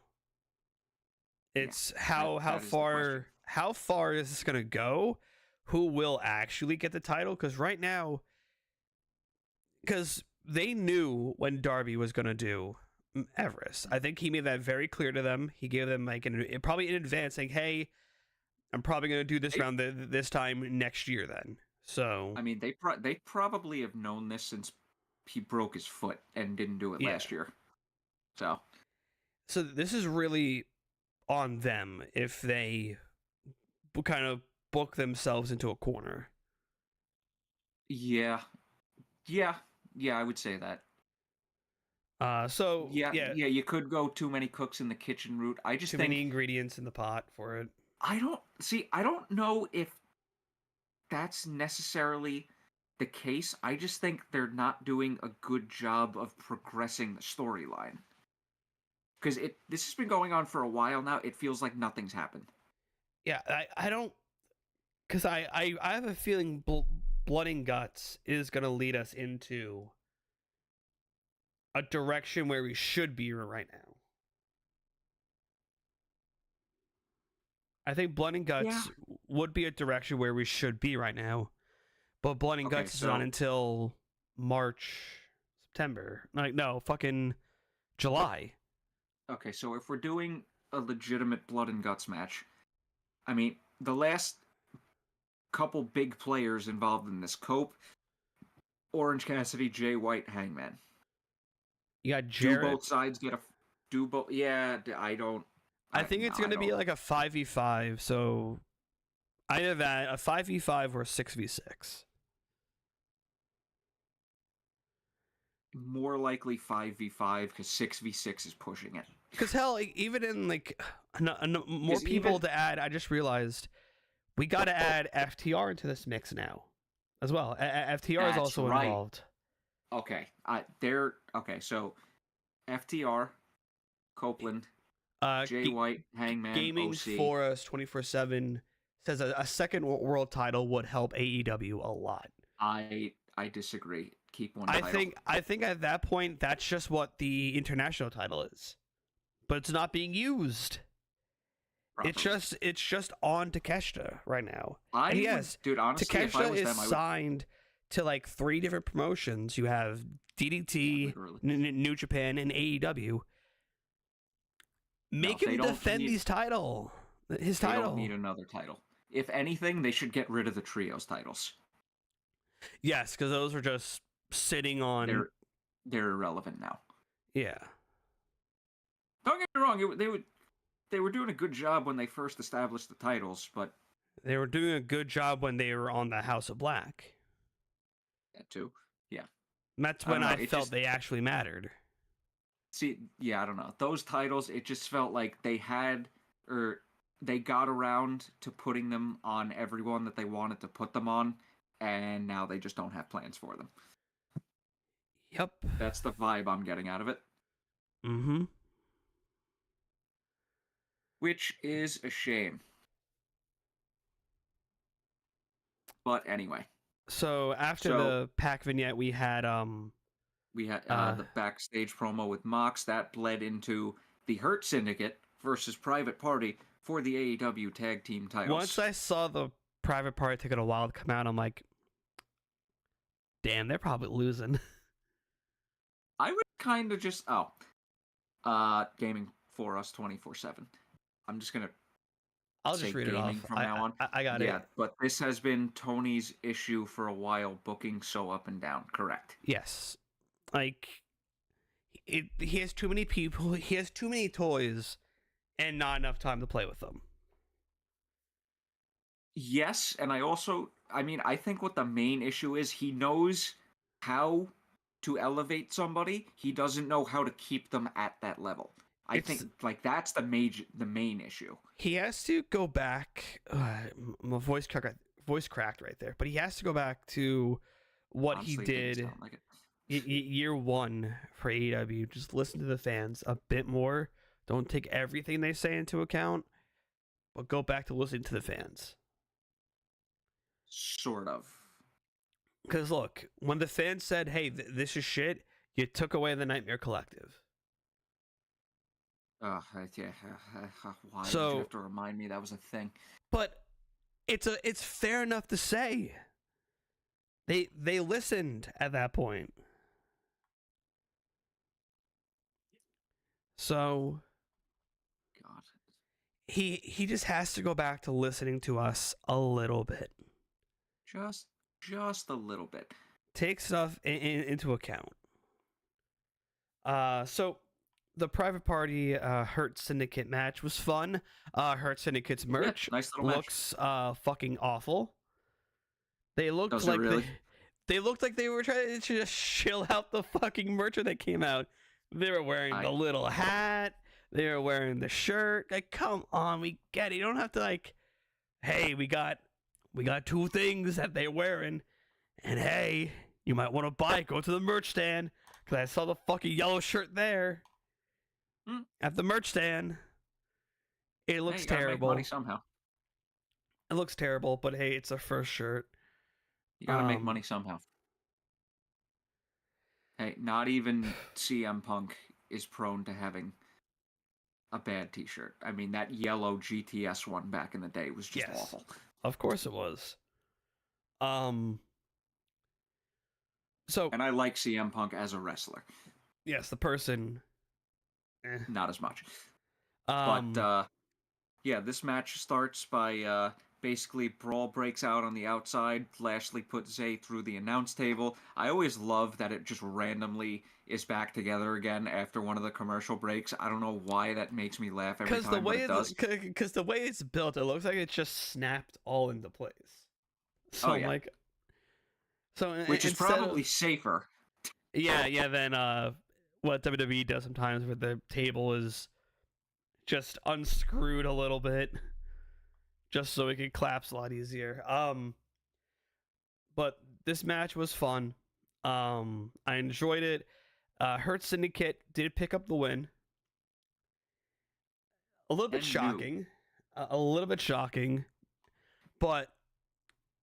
It's how far is this gonna go? Who will actually get the title? Because right now, because they knew when Darby was gonna do Everest. I think he made that very clear to them. He gave them like probably in advance, saying, "Hey, I'm probably gonna do this around this time next year." Then, so I mean, they probably have known this since he broke his foot and didn't do it last year. So this is really on them if they kind of book themselves into a corner. Yeah, I would say that. So you could go too many cooks in the kitchen route. I just think too many ingredients in the pot for it. I don't know if that's necessarily the case. I just think they're not doing a good job of progressing the storyline. Because this has been going on for a while now. It feels like nothing's happened. Yeah, I don't... Because I have a feeling Blood and Guts is going to lead us into a direction where we should be right now. I think Blood and Guts would be a direction where we should be right now. But Blood and Guts is not until March, September. Like, no, fucking July. Okay, so if we're doing a legitimate Blood and Guts match, I mean, the last couple big players involved in this: Cope, Orange Cassidy, Jay White, Hangman. You got Jarrett. Do both sides get a... Do both... Yeah, I think it's going to be like a 5v5, so either that, a 5v5 or a 6v6. More likely 5v5, because 6v6 is pushing it. Because hell, even in like more people to add, I just realized we got to add FTR into this mix now as well. FTR is also involved. Okay, so FTR, Copeland, Jay White, Hangman, Gaming OC. for Us 24/7 says a second world title would help AEW a lot. I disagree. Keep one title. I think at that point that's just what the international title is, but it's not being used. Probably. It's just on Takeshita right now. Dude, honestly, Takeshita is signed to like 3 different promotions. You have DDT, New Japan, and AEW. Make him defend his title. They don't need another title. If anything, they should get rid of the trios titles. Yes, because those are just sitting on. They're irrelevant now. Yeah. Don't get me wrong. They were doing a good job when they first established the titles, but they were doing a good job when they were on the House of Black. That too. Yeah. And that's when I felt they actually mattered. See, yeah, I don't know. Those titles, it just felt like they got around to putting them on everyone that they wanted to put them on, and now they just don't have plans for them. Yep. That's the vibe I'm getting out of it. Mm-hmm. Which is a shame. But anyway. So after the Pac vignette, we had the backstage promo with Mox that bled into the Hurt Syndicate versus Private Party for the AEW Tag Team titles. Once I saw the Private Party taking a while to come out, I'm like, damn, they're probably losing. I would kind of just Gaming for Us 24/7. I'm just gonna I'll say just read it gaming off. from now on. I got Yeah, it. but this has been Tony's issue for a while, booking so up and down. Correct. Yes. Like, he has too many people, he has too many toys, and not enough time to play with them. Yes, and I think what the main issue is, he knows how to elevate somebody. He doesn't know how to keep them at that level. I think like that's the main issue. He has to go back. My voice cracked right there, but he has to go back to what Honestly, he it didn't did sound like it. year one for AEW. Just listen to the fans a bit more. Don't take everything they say into account, but go back to listening to the fans. Sort of. Because look, when the fans said, "Hey, this is shit," you took away the Nightmare Collective. Yeah. Why did So- you have to remind me that was a thing? But it's fair enough to say they listened at that point. So God. he just has to go back to listening to us a little bit. Just a little bit. Take stuff into account. So the private party Hurt Syndicate match was fun. Hurt Syndicate's merch nice little match. looks fucking awful. They looked Does it like really? they looked like they were trying to just chill out the fucking merch that came out. They were wearing the little hat. They were wearing the shirt. Like, come on, we get it. You don't have to like, hey, we got two things that they're wearing, and hey, you might want to buy it. Go to the merch stand because I saw the fucking yellow shirt there at the merch stand. It looks you gotta make terrible. money somehow. It looks terrible, but hey, it's a first shirt. You gotta make money somehow. Hey, not even CM Punk is prone to having a bad T-shirt. I mean, that yellow GTS one back in the day was just awful. Of course it was. So, and I like CM Punk as a wrestler. Yes, the person. Not as much. But yeah, this match starts by basically brawl breaks out on the outside. Lashley puts Zay through the announce table. I always love that it just randomly is back together again after one of the commercial breaks. I don't know why that makes me laugh every time, but it does. Because the way it's built, it looks like it's just snapped all into place. So yeah. like, so which is probably safer. Yeah. Then what WWE does sometimes, where the table is just unscrewed a little bit, just so it can collapse a lot easier. But this match was fun. I enjoyed it. Hurt Syndicate did pick up the win. A little bit shocking. A little bit shocking. But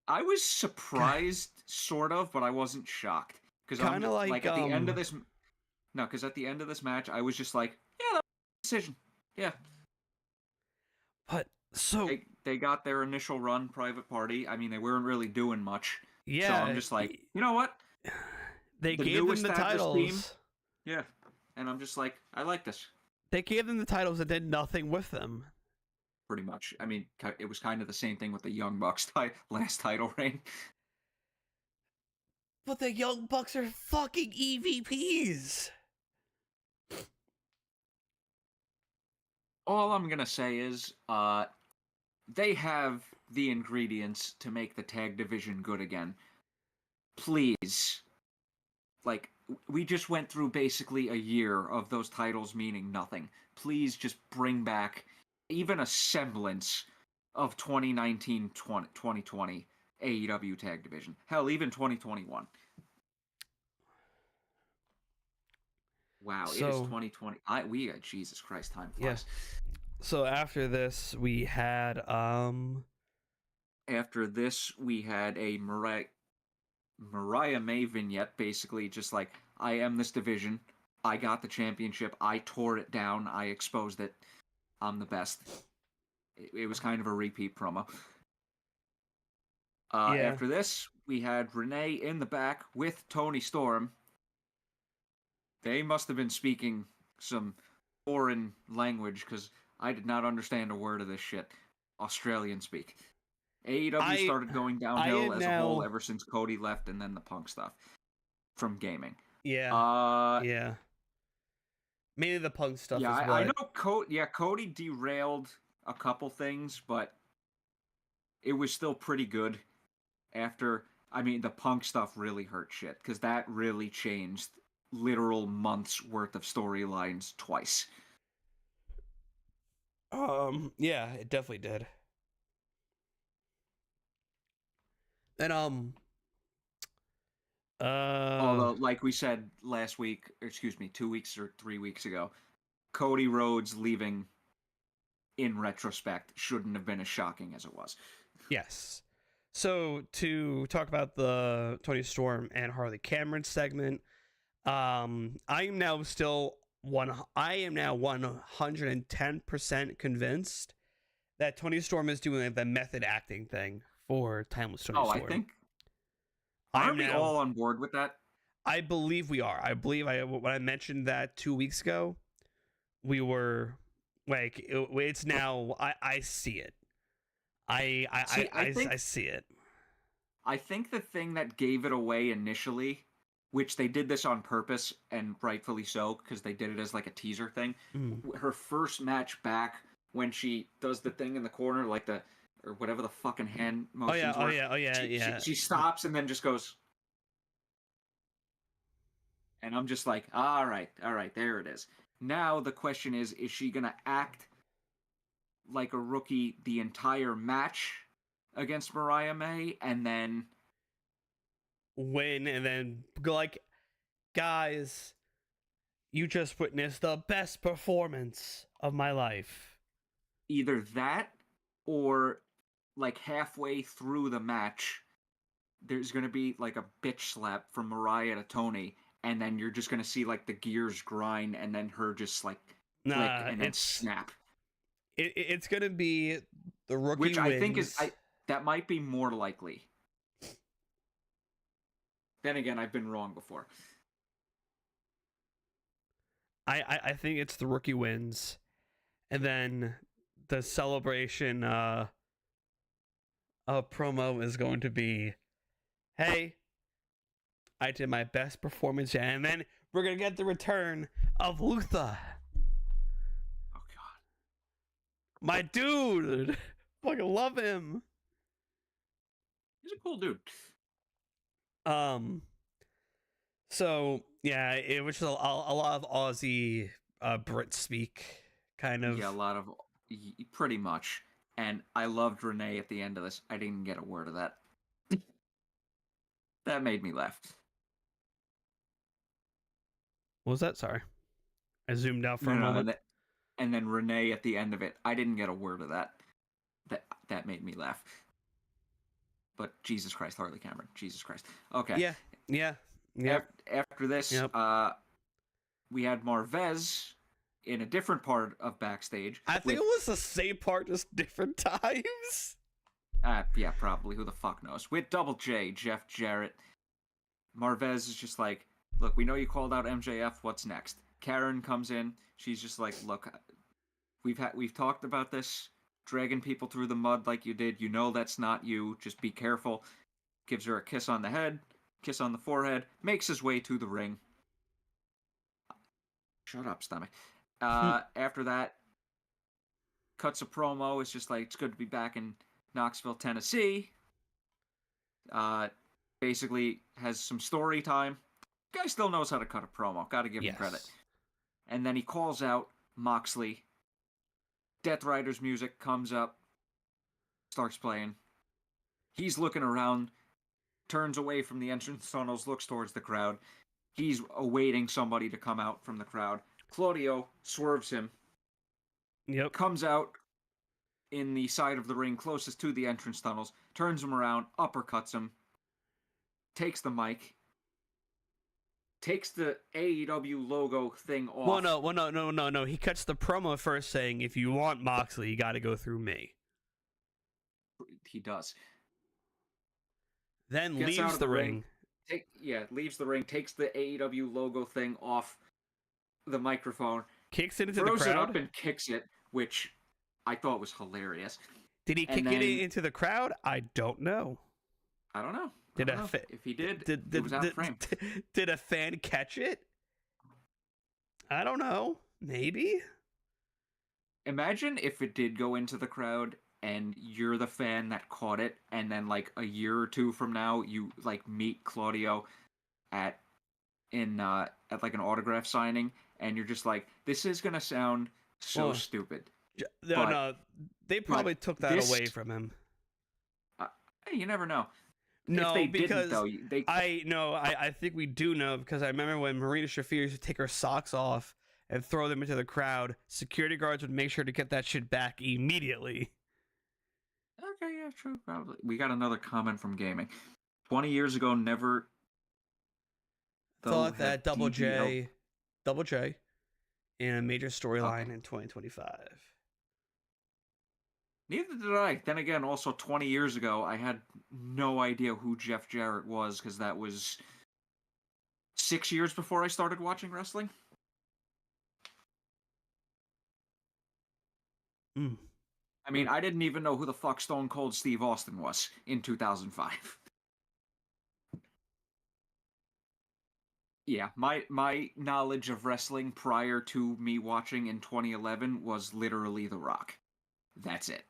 I was surprised, sort of, but I wasn't shocked. Because kind of like at the end of this... No, because at the end of this match, I was just like, yeah, that was a decision. Yeah. But, so... They got their initial run, Private Party. I mean, they weren't really doing much. Yeah. So I'm just like, you know what? They gave them the titles. Team, yeah. And I'm just like, I like this. They gave them the titles and did nothing with them. Pretty much. I mean, it was kind of the same thing with the Young Bucks last title reign. But the Young Bucks are fucking EVPs. All I'm going to say is, they have the ingredients to make the tag division good again. Please. Like, we just went through basically a year of those titles meaning nothing. Please just bring back even a semblance of 2019-2020 AEW tag division. Hell, even 2021. Wow, it is 2020. Jesus Christ, time flies. Yes. So after this, we had After this, we had a Mariah May vignette, basically just like, I am this division. I got the championship. I tore it down. I exposed it. I'm the best. It was kind of a repeat promo. After this, we had Renee in the back with Toni Storm. They must have been speaking some foreign language, because I did not understand a word of this shit. Australian speak. AEW started going downhill as a whole ever since Cody left, and then the Punk stuff from gaming. Yeah. Yeah. Mainly the Punk stuff. Yeah, is what... I know. Cody derailed a couple things, but it was still pretty good. After, I mean, the Punk stuff really hurt shit because that really changed literal months worth of storylines twice. Yeah, it definitely did. And although, like we said last week, 2 weeks or 3 weeks ago, Cody Rhodes leaving in retrospect shouldn't have been as shocking as it was. Yes. So to talk about the Tony Storm and Harley Cameron segment, I am now 110% convinced that Tony Storm is doing the method acting thing for Timeless Tony Storm. I think. Are we all on board with that? I believe we are. I believe when I mentioned that 2 weeks ago, we were like, it's now. I see it. I see it. I think the thing that gave it away initially, which they did this on purpose and rightfully so, because they did it as like a teaser thing. Her first match back when she does the thing in the corner, like or whatever the fucking hand motions were. She stops and then just goes. And I'm just like, all right, there it is. Now the question is she going to act like a rookie the entire match against Mariah May and then win and then go like, guys, you just witnessed the best performance of my life? Either that or like halfway through the match, there's going to be like a bitch slap from Mariah to Tony, and then you're just going to see like the gears grind and then her just like click and then snap. It's going to be the rookie which wins. I think that might be more likely. Then again, I've been wrong before. I think it's the rookie wins, and then the celebration promo is going to be, hey, I did my best performance yet, and then we're gonna get the return of Luther. Oh God, my dude, fucking love him. He's a cool dude. So yeah, it was just a lot of Aussie Brit speak, kind of. Yeah, a lot of pretty much. And I loved Renee at the end of this. I didn't get a word of that. That made me laugh. What was that? Sorry, I zoomed out for a moment. And then Renee at the end of it. I didn't get a word of that. That made me laugh. But Jesus Christ, Harley Cameron. Jesus Christ. Okay. Yeah. After this, we had Marvez in a different part of backstage. I think it was the same part, just different times. Yeah, probably. Who the fuck knows? With Double J, Jeff Jarrett. Marvez is just like, look, we know you called out MJF. What's next? Karen comes in. She's just like, look, we've talked about this. Dragging people through the mud like you did. You know that's not you. Just be careful. Gives her a kiss on the head, kiss on the forehead, makes his way to the ring. Shut up, stomach. After that, cuts a promo. It's just like, it's good to be back in Knoxville, Tennessee. Basically has some story time. Guy still knows how to cut a promo. Gotta give him credit. And then he calls out Moxley. Death Rider's music comes up, starts playing. He's looking around, turns away from the entrance tunnels, looks towards the crowd. He's awaiting somebody to come out from the crowd. Claudio swerves him. Yep. Comes out in the side of the ring closest to the entrance tunnels, turns him around, uppercuts him, takes the mic, takes the AEW logo thing off. Well, no. He cuts the promo first saying, if you want Moxley, you got to go through me. He does. Then leaves the ring. Leaves the ring, takes the AEW logo thing off the microphone. Kicks it into the crowd. Throws it up and kicks it, which I thought was hilarious. Did he kick it into the crowd? I don't know. I don't know. If he did, it was out of frame. Did a fan catch it? I don't know. Maybe. Imagine if it did go into the crowd and you're the fan that caught it, and then like a year or two from now you like meet Claudio at like an autograph signing, and you're just like, this is gonna sound so stupid. No, they probably took that away from him. You never know. No, if they because didn't, though, I think we do know, because I remember when Marina Shafir used to take her socks off and throw them into the crowd, security guards would make sure to get that shit back immediately. Okay, yeah, true, probably. We got another comment from gaming. 20 years ago, never thought that Double J in a major storyline in 2025. Neither did I. Then again, also 20 years ago, I had no idea who Jeff Jarrett was, because that was 6 years before I started watching wrestling. I mean, I didn't even know who the fuck Stone Cold Steve Austin was in 2005. Yeah, my knowledge of wrestling prior to me watching in 2011 was literally The Rock. That's it.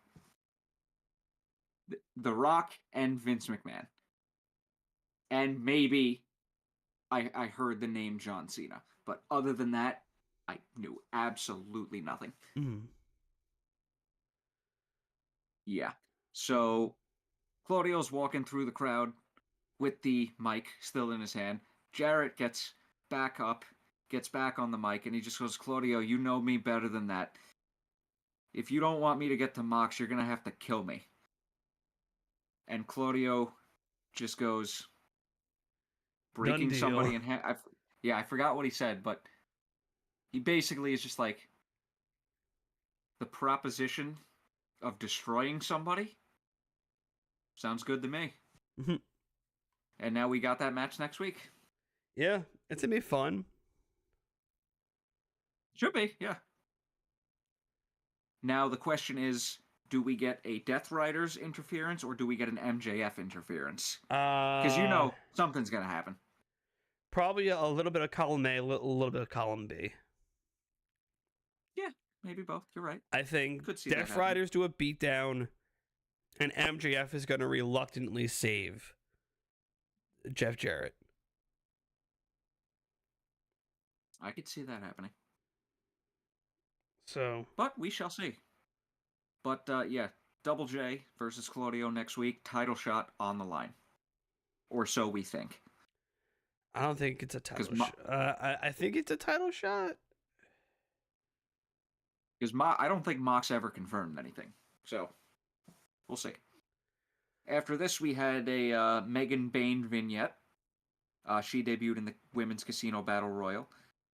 The Rock and Vince McMahon. And maybe I heard the name John Cena. But other than that, I knew absolutely nothing. Yeah. So Claudio's walking through the crowd with the mic still in his hand. Jarrett gets back up, gets back on the mic, and he just goes, Claudio, you know me better than that. If you don't want me to get to Mox, you're going to have to kill me. And Claudio just goes, breaking somebody in half. I forgot what he said, but he basically is just like, the proposition of destroying somebody sounds good to me. And now we got that match next week. Yeah, it's gonna be fun. Should be, yeah. Now the question is, do we get a Death Riders interference or do we get an MJF interference? Because you know something's gonna happen. Probably a little bit of column A, a little bit of column B. Yeah, maybe both. You're right. I think Death Riders do a beatdown, and MJF is going to reluctantly save Jeff Jarrett. I could see that happening. So, but we shall see. But yeah, Double J versus Claudio next week, title shot on the line, or so we think. I don't think it's a title shot. I think it's a title shot. Because I don't think Mox ever confirmed anything. So, we'll see. After this, we had a Megan Bain vignette. She debuted in the Women's Casino Battle Royal.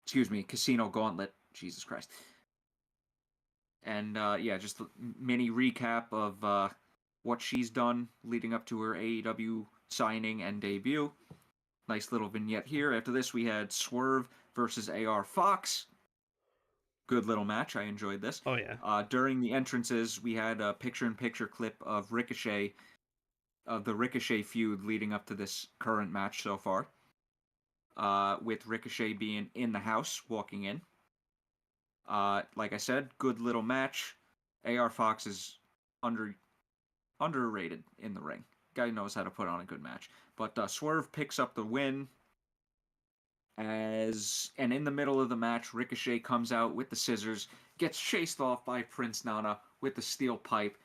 Excuse me, Casino Gauntlet. Jesus Christ. And, yeah, just a mini recap of what she's done leading up to her AEW signing and debut. Nice little vignette here. After this, we had Swerve versus AR Fox. Good little match. I enjoyed this. Oh, yeah. During the entrances, we had a picture-in-picture clip of Ricochet, of the Ricochet feud leading up to this current match so far. With Ricochet being in the house, walking in. Like I said, good little match. AR Fox is underrated in the ring. Guy knows how to put on a good match. But Swerve picks up the win. And in the middle of the match, Ricochet comes out with the scissors, gets chased off by Prince Nana with the steel pipe.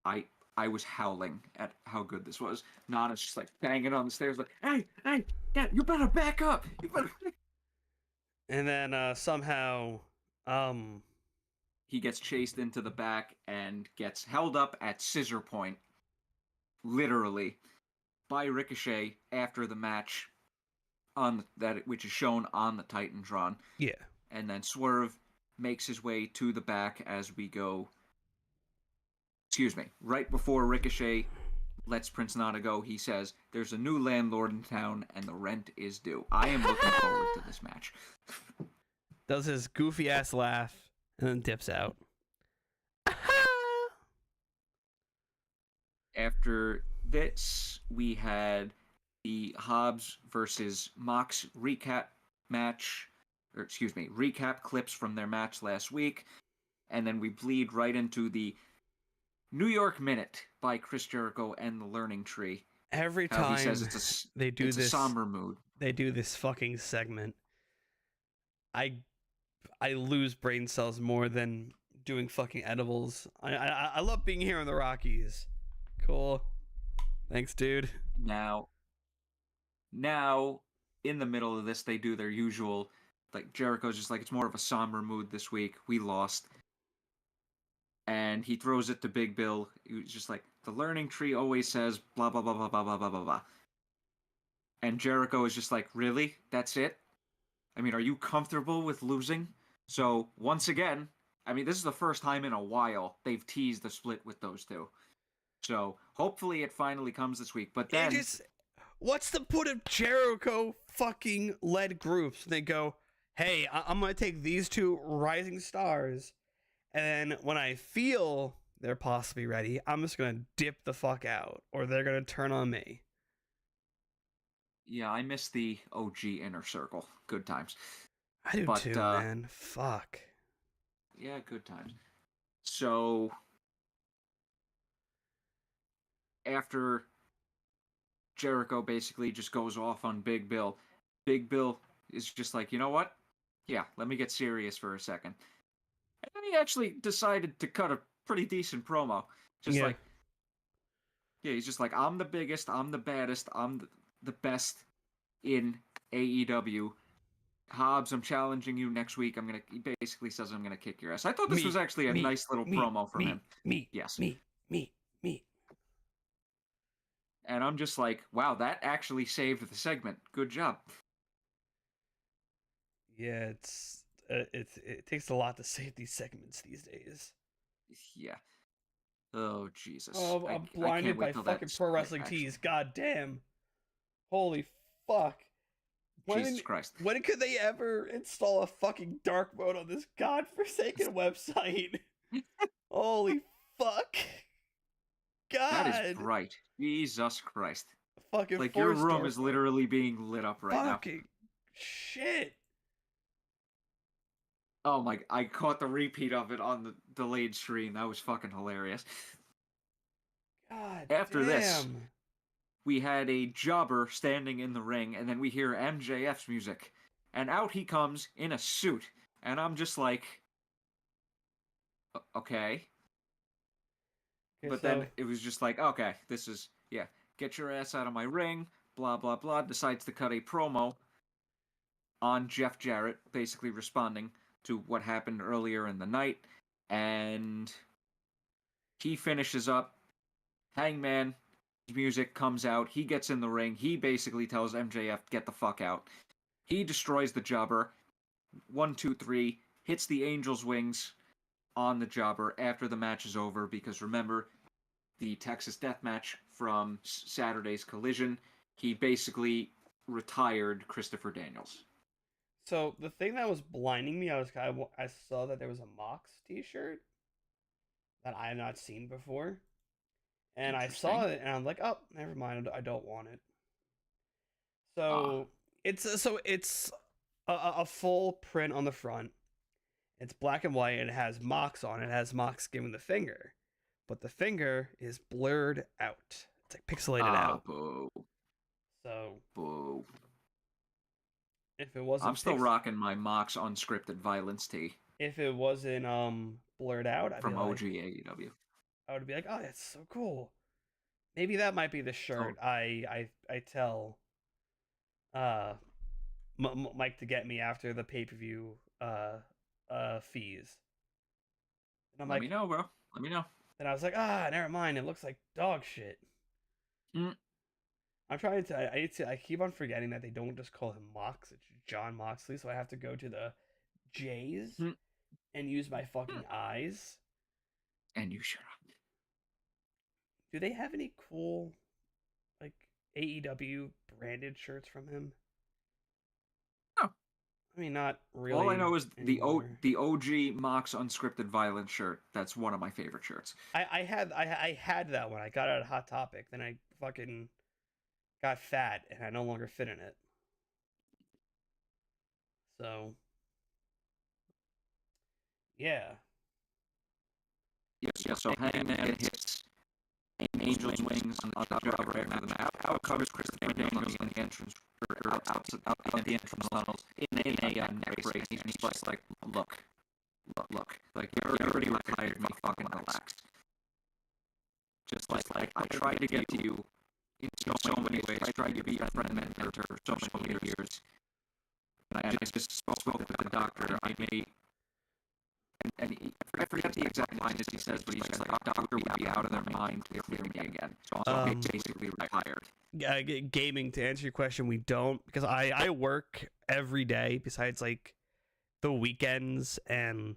I was howling at how good this was. Nana's just like banging on the stairs like, hey, Dad, you better back up. You better. And then somehow he gets chased into the back and gets held up at scissor point, literally, by Ricochet after the match. Which is shown on the Titantron. Yeah. And then Swerve makes his way to the back as we go. Excuse me. Right before Ricochet lets Prince Nana go, he says, "There's a new landlord in town, and the rent is due." I am looking forward to this match. Does his goofy ass laugh and then dips out. After this, we had the Hobbs versus Mox recap match, or excuse me, recap clips from their match last week, and then we bleed right into the New York Minute by Chris Jericho and the Learning Tree. Every How time he says they do it's this a somber mood. they do this fucking segment, I lose brain cells more than doing fucking edibles. I love being here in the Rockies. Cool. Thanks, dude. Now, in the middle of this, they do their usual, like, Jericho's just like, it's more of a somber mood this week. We lost. And he throws it to Big Bill. He was just like, the Learning Tree always says blah, blah, blah, blah, blah, blah, blah, blah, blah. And Jericho is just like, really? That's it? I mean, are you comfortable with losing? So, once again, I mean, this is the first time in a while they've teased the split with those two. So, hopefully it finally comes this week. But then... What's the point of Jericho fucking led groups? They go, hey, I'm going to take these two rising stars, and then when I feel they're possibly ready, I'm just going to dip the fuck out, or they're going to turn on me. Yeah, I miss the OG Inner Circle. Good times. I do too, man. Fuck. Yeah, good times. So, after Jericho basically just goes off on Big Bill, Big Bill is just like, you know what? Yeah, let me get serious for a second. And then he actually decided to cut a pretty decent promo. Just like, yeah, he's just like, I'm the biggest, I'm the baddest, I'm the best in AEW. Hobbs, I'm challenging you next week. He basically says I'm gonna kick your ass. I thought this was actually a nice little promo from him. Yes. Me. And I'm just like, wow, that actually saved the segment. Good job. Yeah, it takes a lot to save these segments these days. Yeah. Oh, Jesus. Oh, I'm blinded by fucking pro wrestling tees. God damn. Holy fuck. Jesus Christ. When could they ever install a fucking dark mode on this godforsaken website? Holy fuck. God. That is bright. Jesus Christ. Fucking like, your room is literally being lit up right now. Fucking shit. Oh my, I caught the repeat of it on the delayed stream. That was fucking hilarious. God After this, we had a jobber standing in the ring, and then we hear MJF's music. And out he comes in a suit. And I'm just like, okay. But then it was just like, okay, this is, yeah, get your ass out of my ring, blah, blah, blah. Decides to cut a promo on Jeff Jarrett, basically responding to what happened earlier in the night. And he finishes up. Hangman music comes out. He gets in the ring. He basically tells MJF, get the fuck out. He destroys the jobber. 1, 2, 3. Hits the Angel's wings on the jobber after the match is over, because remember the Texas death match from Saturday's Collision, he basically retired Christopher Daniels. So the thing that was blinding me, I saw that there was a Mox t-shirt that I had not seen before, and I saw it and I'm like, oh, never mind, I don't want it. So it's a full print on the front. It's black and white, and it has Mox on it. It has Mox giving the finger. But the finger is blurred out. It's like pixelated out. Boo. So, boo. If it wasn't... I'm still rocking my Mox unscripted violence tee. If it wasn't blurred out... From OG AEW. I would be like, oh, that's so cool. Maybe that might be the shirt I tell Mike to get me after the pay-per-view fees. And I'm Let me know, bro. Let me know. And I was like, never mind. It looks like dog shit. I'm trying to. I keep on forgetting that they don't just call him Mox. It's John Moxley, so I have to go to the J's and use my fucking eyes. And you shut up. Do they have any cool, like, AEW branded shirts from him? No. I mean, not really. All I know is anymore. the OG Mox Unscripted Violence shirt. That's one of my favorite shirts. I had that one. I got it at Hot Topic. Then I fucking got fat and I no longer fit in it. So yeah. Yeah, so Hangman hits Angel's Wings on the jobber after the match. Out covers Chris Daniels in the entrance, or out the entrance tunnels in a neck brace, and he's just like, look, like you already retired me, fucking relax. Just like I tried to get to you in so many ways. I tried to be your friend and mentor for so many years, and I just spoke with the doctor. I made. And I forget the exact line as he says, but he's just like, doctor would be out of their mind to clear me again. So I'm basically retired. Gaming, to answer your question, we don't, because I work every day besides like the weekends and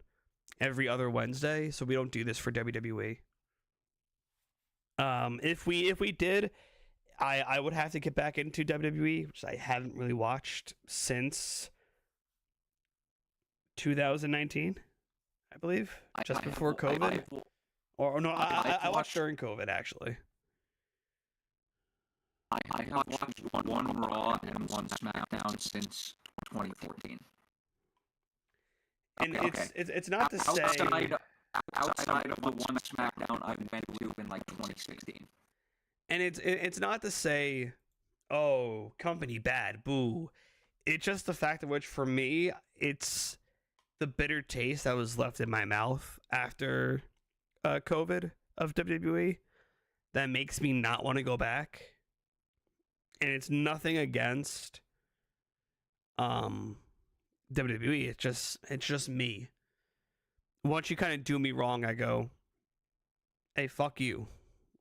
every other Wednesday, so we don't do this for WWE. If we did, I would have to get back into WWE, which I haven't really watched since 2019. I believe, just before COVID. I watched during COVID, actually. I have watched one Raw and one SmackDown since 2014. And it's not to say... Outside of the one SmackDown I went to in like 2016. And it's not to say, oh, company bad, boo. It's just the fact of which, for me, it's the bitter taste that was left in my mouth after COVID of WWE that makes me not want to go back. And it's nothing against WWE. It's just me. Once you kind of do me wrong, I go, hey, fuck you.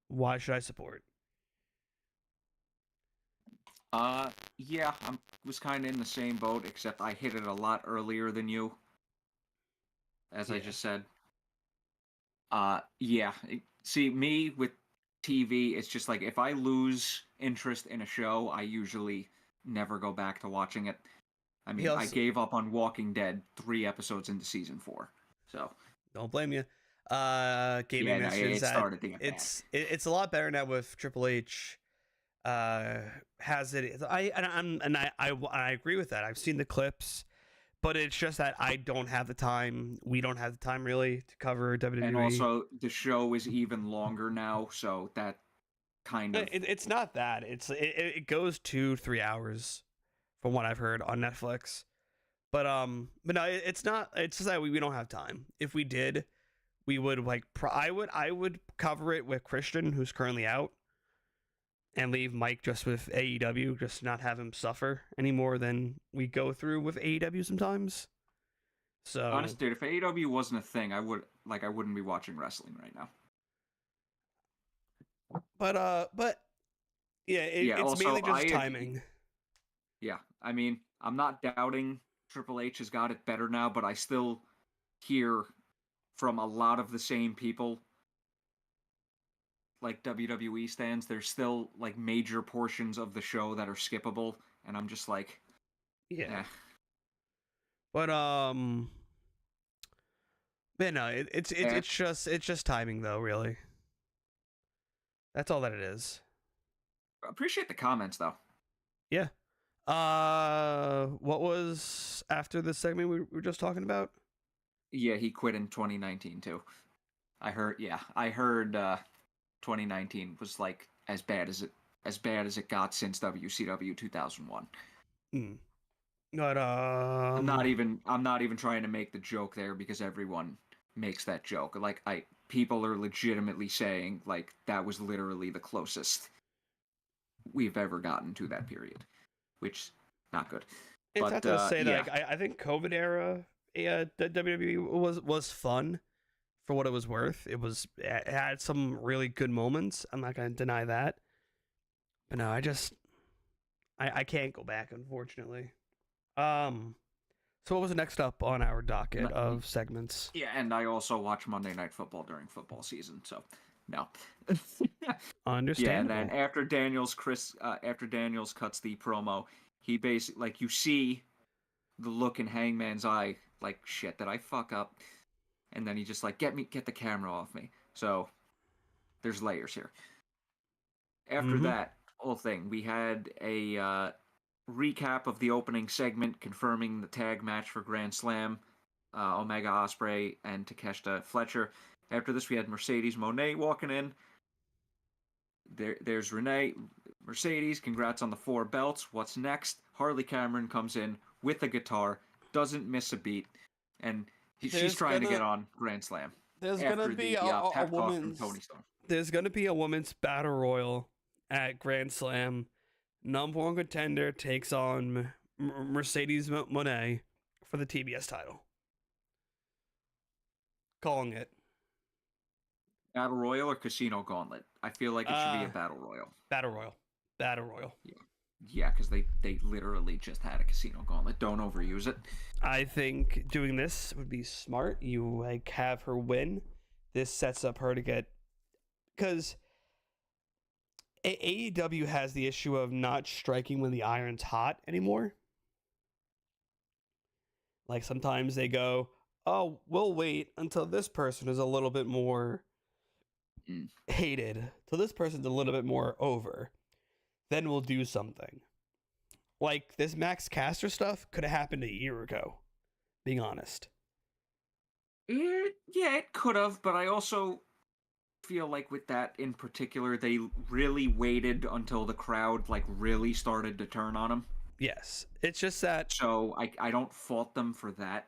Why should I support? Yeah, I was kind of in the same boat, except I hit it a lot earlier than you. As I just said. Yeah. See, me with TV, it's just like if I lose interest in a show, I usually never go back to watching it. I mean, I gave up on Walking Dead 3 episodes into season 4. So don't blame you. Gaming mentions that it's a lot better now with Triple H. Has it? I agree with that. I've seen the clips. But it's just that I don't have the time. We don't have the time, really, to cover WWE. And also, the show is even longer now, so that kind of... It's not that. It goes 2-3 hours, from what I've heard, on Netflix. But no, it's not. It's just that we don't have time. If we did, we would, like... I would cover it with Christian, who's currently out, and leave Mike just with AEW, just not have him suffer any more than we go through with AEW sometimes. So honestly, dude, if AEW wasn't a thing, I wouldn't be watching wrestling right now. But yeah, it's also, mainly just timing. Yeah, I mean, I'm not doubting Triple H has got it better now, but I still hear from a lot of the same people, like WWE stands, there's still like major portions of the show that are skippable, and I'm just like, yeah. But no, it's just timing though, really. That's all that it is. Appreciate the comments though. Yeah. What was after the segment we were just talking about? Yeah, he quit in 2019 too. I heard 2019 was like as bad as it got since WCW 2001. But I'm not even trying to make the joke there because everyone makes that joke. Like people are legitimately saying like that was literally the closest we've ever gotten to that period, which not good. It's not to say that I think COVID era WWE was fun. For what it was worth, it had some really good moments. I'm not gonna deny that, but no, I can't go back, unfortunately. So what was next up on our docket of segments? Yeah, and I also watch Monday Night Football during football season, so no. Understandable. Yeah, and then after Daniels cuts the promo, he basically, like, you see the look in Hangman's eye, like, shit, did I fuck up? And then he just like, get the camera off me. So there's layers here. After that whole thing, we had a recap of the opening segment confirming the tag match for Grand Slam, Omega Ospreay and Takeshita Fletcher. After this, we had Mercedes Moné walking in. There's Renee. Mercedes, congrats on the 4 belts. What's next? Harley Cameron comes in with a guitar, doesn't miss a beat, and she's trying to get on Grand Slam. There's gonna be a women's Tony Storm. There's gonna be a women's battle royal at Grand Slam. Number 1 contender takes on Mercedes Moné for the TBS title. Calling it. Battle Royal or Casino Gauntlet? I feel like it should be a Battle Royal. Battle Royal. Battle Royal. Yeah, because they literally just had a Casino Gauntlet. Don't overuse it. I think doing this would be smart. You like have her win. This sets up her to get, because AEW has the issue of not striking when the iron's hot anymore. Like sometimes they go, oh, we'll wait until this person is a little bit more hated, till this person's a little bit more over, then we'll do something. Like this Max Caster stuff could have happened a year ago, being honest. Yeah, it could have, but I also feel like with that in particular, they really waited until the crowd like really started to turn on them. Yes, it's just that. So I don't fault them for that.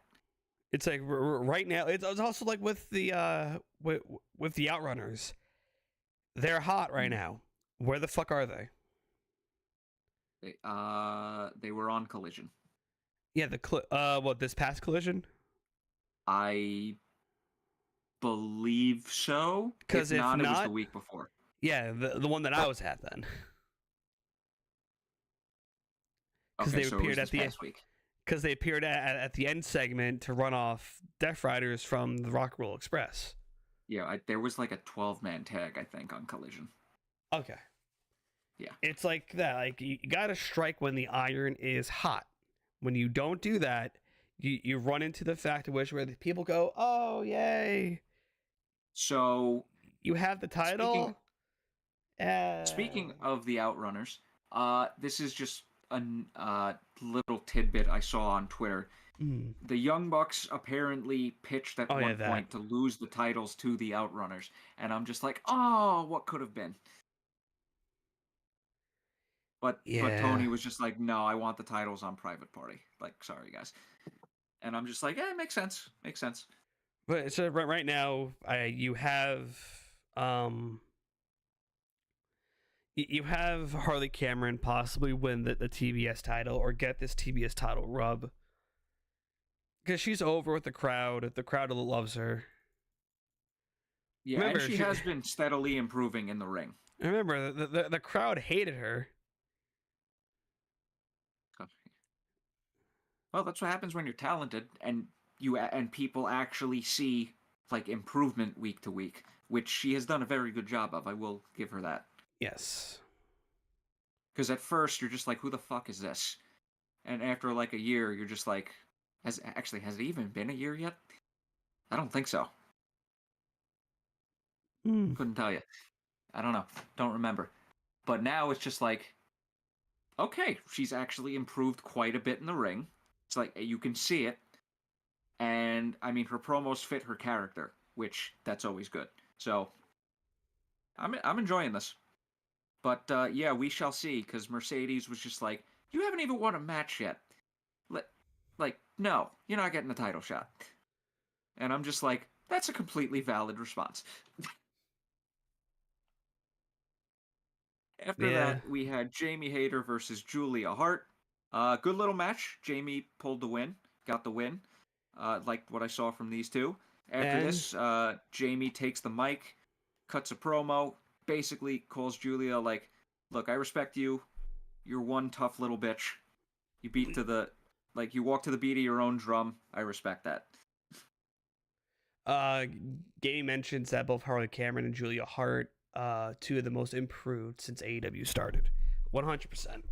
It's like right now. It's also like with the with the Outrunners, they're hot right now. Where the fuck are they? They were on Collision. Yeah, what, this past Collision? I believe so. Because if not, it was the week before. Yeah, the one that I was at then. Because Okay, they so appeared it was at the past week. Because they appeared at the end segment to run off Death Riders from the Rock Roll Express. Yeah, there was like a 12-man tag, I think, on Collision. Okay. Yeah. It's like that. Like you gotta strike when the iron is hot. When you don't do that, you run into the fact of which where the people go, oh yay. So you have the title. Speaking of the Outrunners, this is just a little tidbit I saw on Twitter. The Young Bucks apparently pitched at one point to lose the titles to the Outrunners, and I'm just like, oh, what could have been? But Tony was just like, no, I want the titles on Private Party. Like, sorry guys. And I'm just like, yeah, it makes sense. Makes sense. But so right now, you have Harley Cameron possibly win the TBS title or get this TBS title rub. Because she's over with the crowd. The crowd loves her. Yeah, remember, and she has been steadily improving in the ring. Remember, the crowd hated her. Well, that's what happens when you're talented and people actually see like improvement week to week, which she has done a very good job of. I will give her that. Yes. Because at first you're just like, who the fuck is this? And after like a year, you're just like, has it even been a year yet? I don't think so. Couldn't tell you. I don't know. Don't remember. But now it's just like, okay, she's actually improved quite a bit in the ring. It's like, you can see it. And, I mean, her promos fit her character, which, that's always good. So, I'm enjoying this. But, yeah, we shall see, because Mercedes was just like, you haven't even won a match yet. Like, no, you're not getting the title shot. And I'm just like, that's a completely valid response. After that, we had Jamie Hayter versus Julia Hart. Good little match. Jamie pulled the win, got the win. Like what I saw from these two. After this, Jamie takes the mic, cuts a promo, basically calls Julia like, look, I respect you. You're one tough little bitch. You you walk to the beat of your own drum. I respect that. Gamey mentions that both Harley Cameron and Julia Hart, two of the most improved since AEW started. 100%.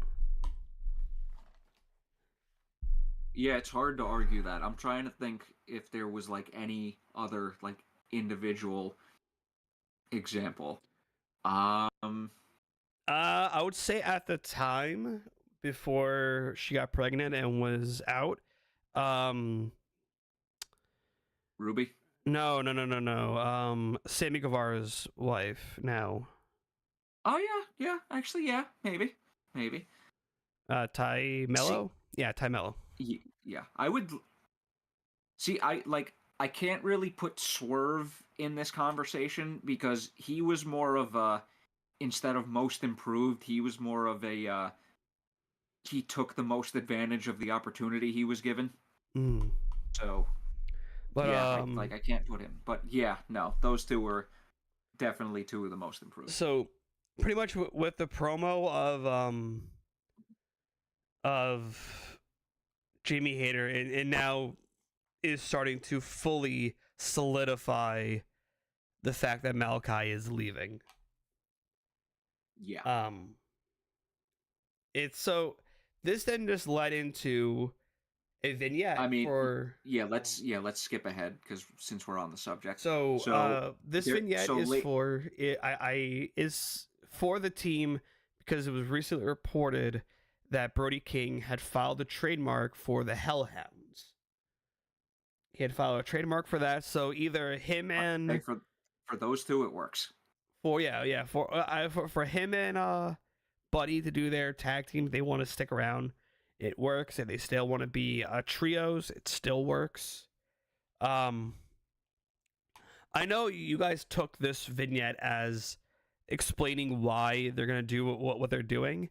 Yeah, it's hard to argue that. I'm trying to think if there was like any other like individual example. Um, I would say at the time before she got pregnant and was out, um, Ruby. no. Sammy Guevara's wife now. Oh yeah. Actually, yeah. Maybe. Ty See, Mello? Yeah, Ty Mello. yeah. I would see. I can't really put Swerve in this conversation because he was more of a instead of most improved, he was more of a he took the most advantage of the opportunity he was given. Mm. So But yeah, I can't put him. But yeah, no, those two were definitely two of the most improved. so pretty much with the promo of Jamie Hayter and now is starting to fully solidify the fact that Malachi is leaving. Yeah. It's so this then just led into a vignette I mean, for let's skip ahead because since we're on the subject. this vignette is for is for the team because it was recently reported that Brody King had filed a trademark for the Hellhounds. He had filed a trademark for that, so either him and for those two it works. for him and Buddy to do their tag team, they want to stick around. It works, and they still want to be trios. It still works. I know you guys took this vignette as explaining why they're gonna do what they're doing,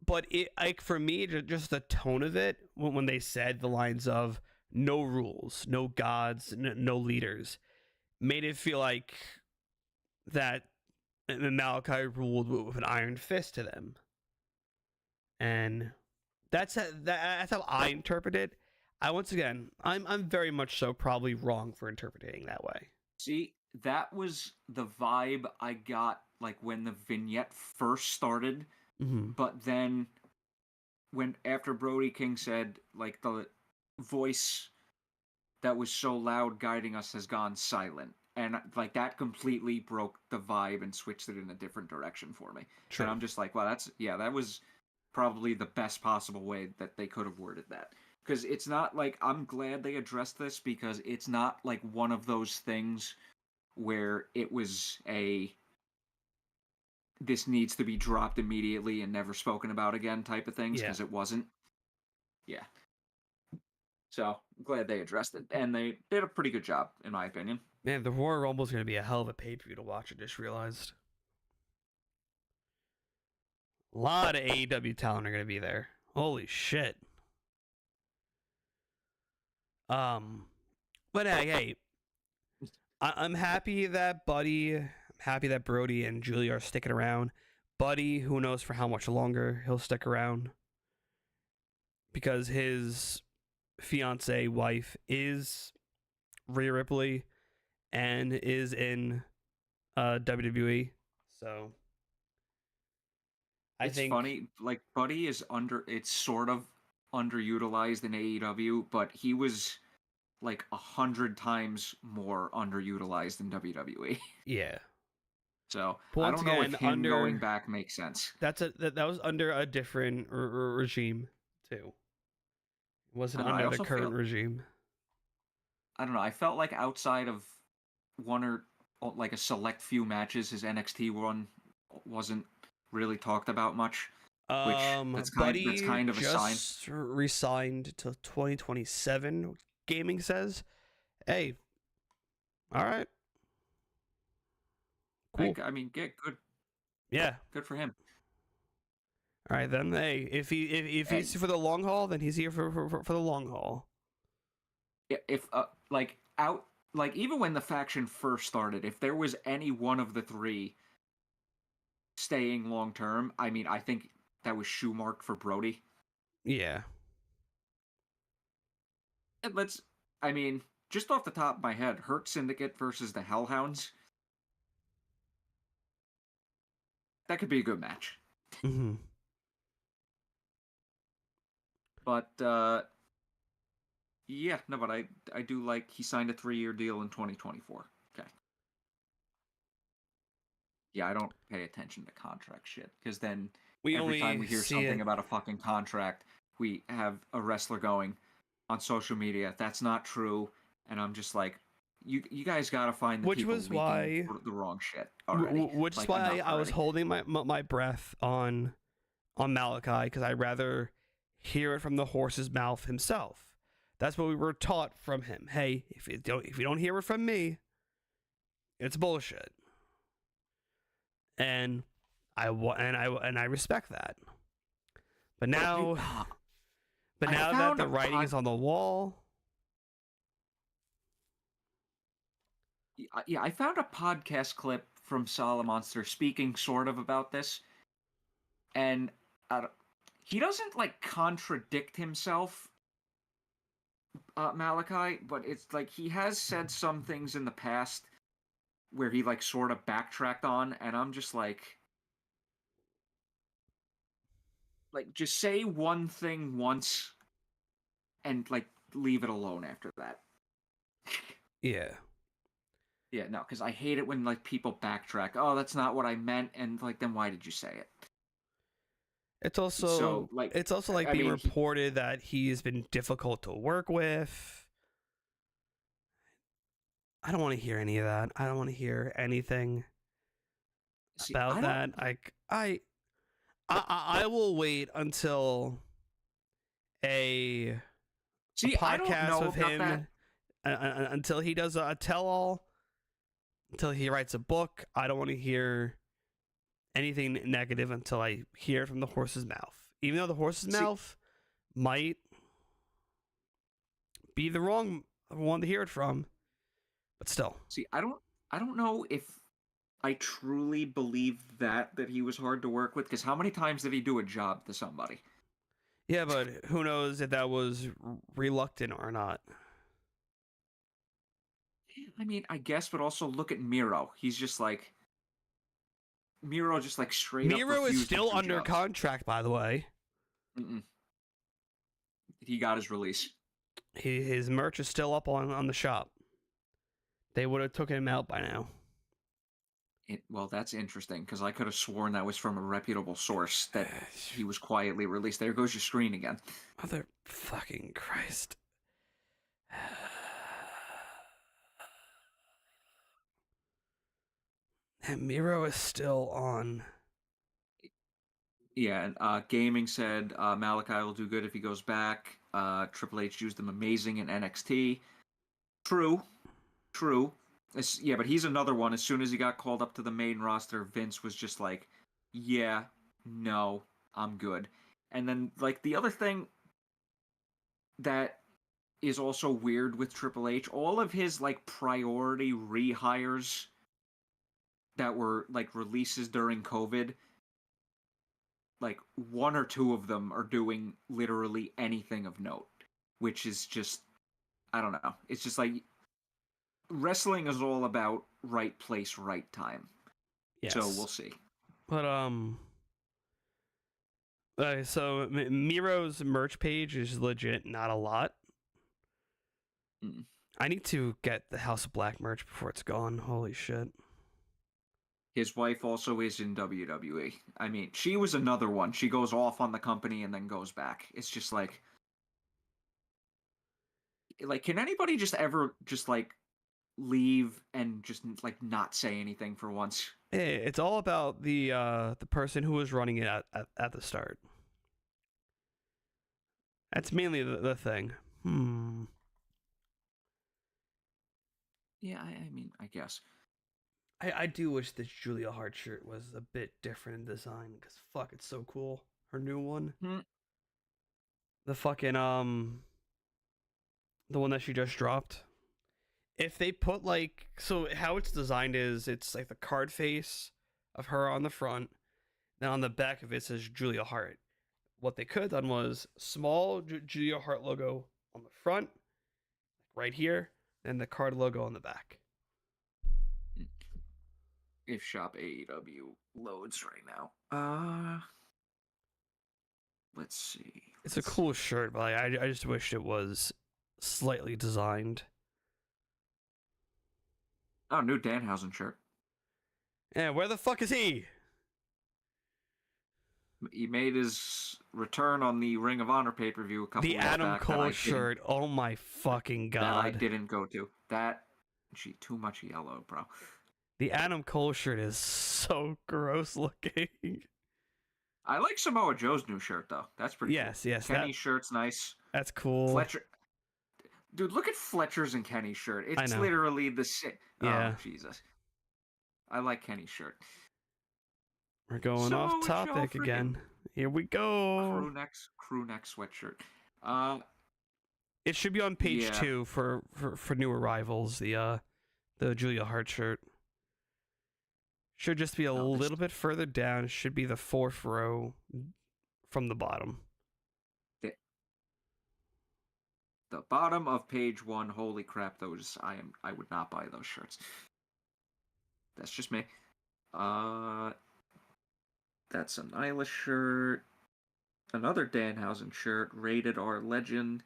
but it like for me, just the tone of it when they said the lines of "no rules, no gods, no leaders," made it feel like that Malachi ruled with an iron fist to them, and that's how I interpret it. I'm very much so probably wrong for interpreting that way. See, that was the vibe I got like when the vignette first started, but then when after Brody King said like the voice that was so loud guiding us has gone silent, and like that completely broke the vibe and switched it in a different direction for me. True. And I'm just like, wow, that was probably the best possible way that they could have worded that. Because it's not like I'm glad they addressed this because it's not like one of those things where it was this needs to be dropped immediately and never spoken about again type of things because it wasn't. Yeah. So I'm glad they addressed it, and they did a pretty good job, in my opinion. Man, the Royal Rumble is going to be a hell of a pay-per-view to watch. I just realized. A lot of AEW talent are going to be there. Holy shit. But hey, I'm happy that Brody and Julia are sticking around. Buddy, who knows for how much longer he'll stick around. Because his fiance wife is Rhea Ripley and is in WWE. So I think it's funny, like Buddy is it's sort of underutilized in AEW, but he was like 100 times more underutilized in WWE. Yeah. So I don't know if him going back makes sense. That was under a different regime too. It wasn't under the current regime. I don't know. I felt like outside of one or like a select few matches, his NXT run wasn't really talked about much. Which that's kind of a sign. Just resigned to 2027. Gaming says, "Hey, all right, cool. I mean, get good. Yeah, good for him. All right, then. Hey, if he's for the long haul, then he's here for the long haul. If even when the faction first started, if there was any one of the three staying long term, I mean, I think that was shoe marked for Brody. Yeah. And I mean, just off the top of my head, Hurt Syndicate versus the Hellhounds. That could be a good match. Mm-hmm. But Yeah, no, but I do like he signed a 3-year deal in 2024. Okay. Yeah, I don't pay attention to contract shit because then We every time only we hear see something it. about a fucking contract, we have a wrestler going on social media, that's not true, and I'm just like, you guys gotta find the Which people was leaking why, the wrong shit already. which is Like why enough I was already. holding my breath on Malachi, because I'd rather hear it from the horse's mouth himself. That's what we were taught from him. Hey, if you don't hear it from me, it's bullshit. And I respect that. But now, but I now that found the a writing is on the wall, Yeah, I found a podcast clip from Monster speaking sort of about this, and he doesn't like contradict himself, Malachi, but it's like he has said some things in the past where he like sort of backtracked on, and I'm just like just say one thing once and like leave it alone after that. yeah. Yeah, no, because I hate it when like people backtrack. Oh, that's not what I meant, and like then why did you say it? It's also So like I being mean, reported that he's been difficult to work with. I don't want to hear any of that. I don't want to hear anything see, about that. I will wait until a see, I don't podcast know with about him that. until he does a tell-all, until he writes a book. I don't want to hear anything negative until I hear it from the horse's mouth. Even though the horse's mouth might be the wrong one to hear it from, but still. See, I don't know if I truly believe that he was hard to work with, because how many times did he do a job to somebody? Yeah, but who knows if that was reluctant or not. I mean, I guess, but also look at Miro. He's just like Miro, just like straight up. Miro is refused to still do under jobs. contract, by the way. Mm-mm. He got his release. His merch is still up on the shop. They would have taken him out by now. Well, that's interesting, because I could have sworn that was from a reputable source that he was quietly released. There goes your screen again. Mother fucking Christ. And Miro is still on. Yeah, and Gaming said Malachi will do good if he goes back. Triple H used him amazing in NXT. True. Yeah, but he's another one. As soon as he got called up to the main roster, Vince was just like, yeah, no, I'm good. And then, like, the other thing that is also weird with Triple H, all of his, like, priority rehires that were, like, releases during COVID, like, 1 or 2 of them are doing literally anything of note, which is just, I don't know. It's just like, wrestling is all about right place, right time. Yes. So we'll see. But so Miro's merch page is legit, not a lot. I need to get the House of Black merch before it's gone. Holy shit. His wife also is in WWE. I mean, she was another one. She goes off on the company and then goes back. It's just like, can anybody just ever just like leave and just like not say anything for once? Hey, it's all about the person who was running it at the start. That's mainly the thing. Yeah, I mean, I guess. I do wish this Julia Hart shirt was a bit different in design, because fuck, it's so cool. Her new one. The fucking the one that she just dropped. If they put like, so how it's designed is it's like the card face of her on the front, then on the back of it says Julia Hart. What they could have done was small Julia Hart logo on the front, right here, and the card logo on the back. If Shop AEW loads right now. Let's see. It's a cool shirt, but like, I just wish it was slightly designed. Oh, new Danhausen shirt. Yeah, where the fuck is he? He made his return on the Ring of Honor pay-per-view a couple The weeks Adam back. Cole shirt. Oh my fucking god. That I didn't go to. Too much yellow, bro. The Adam Cole shirt is so gross looking. I like Samoa Joe's new shirt though. That's pretty cool. Yes. Kenny's shirt's nice. That's cool. Fletcher. Dude, look at Fletcher's and Kenny's shirt. It's know. literally the same. Yeah. Oh, Jesus. I like Kenny's shirt. We're going Samoa off topic Joe again. Here we go. Crew neck sweatshirt. It should be on page Yeah. 2 for new arrivals. The Julia Hart shirt should just be a little bit further down. It should be the 4th row from the bottom. The bottom of page 1. Holy crap! I would not buy those shirts. That's just me. That's an Nyla shirt. Another Danhausen shirt. Rated R Legend.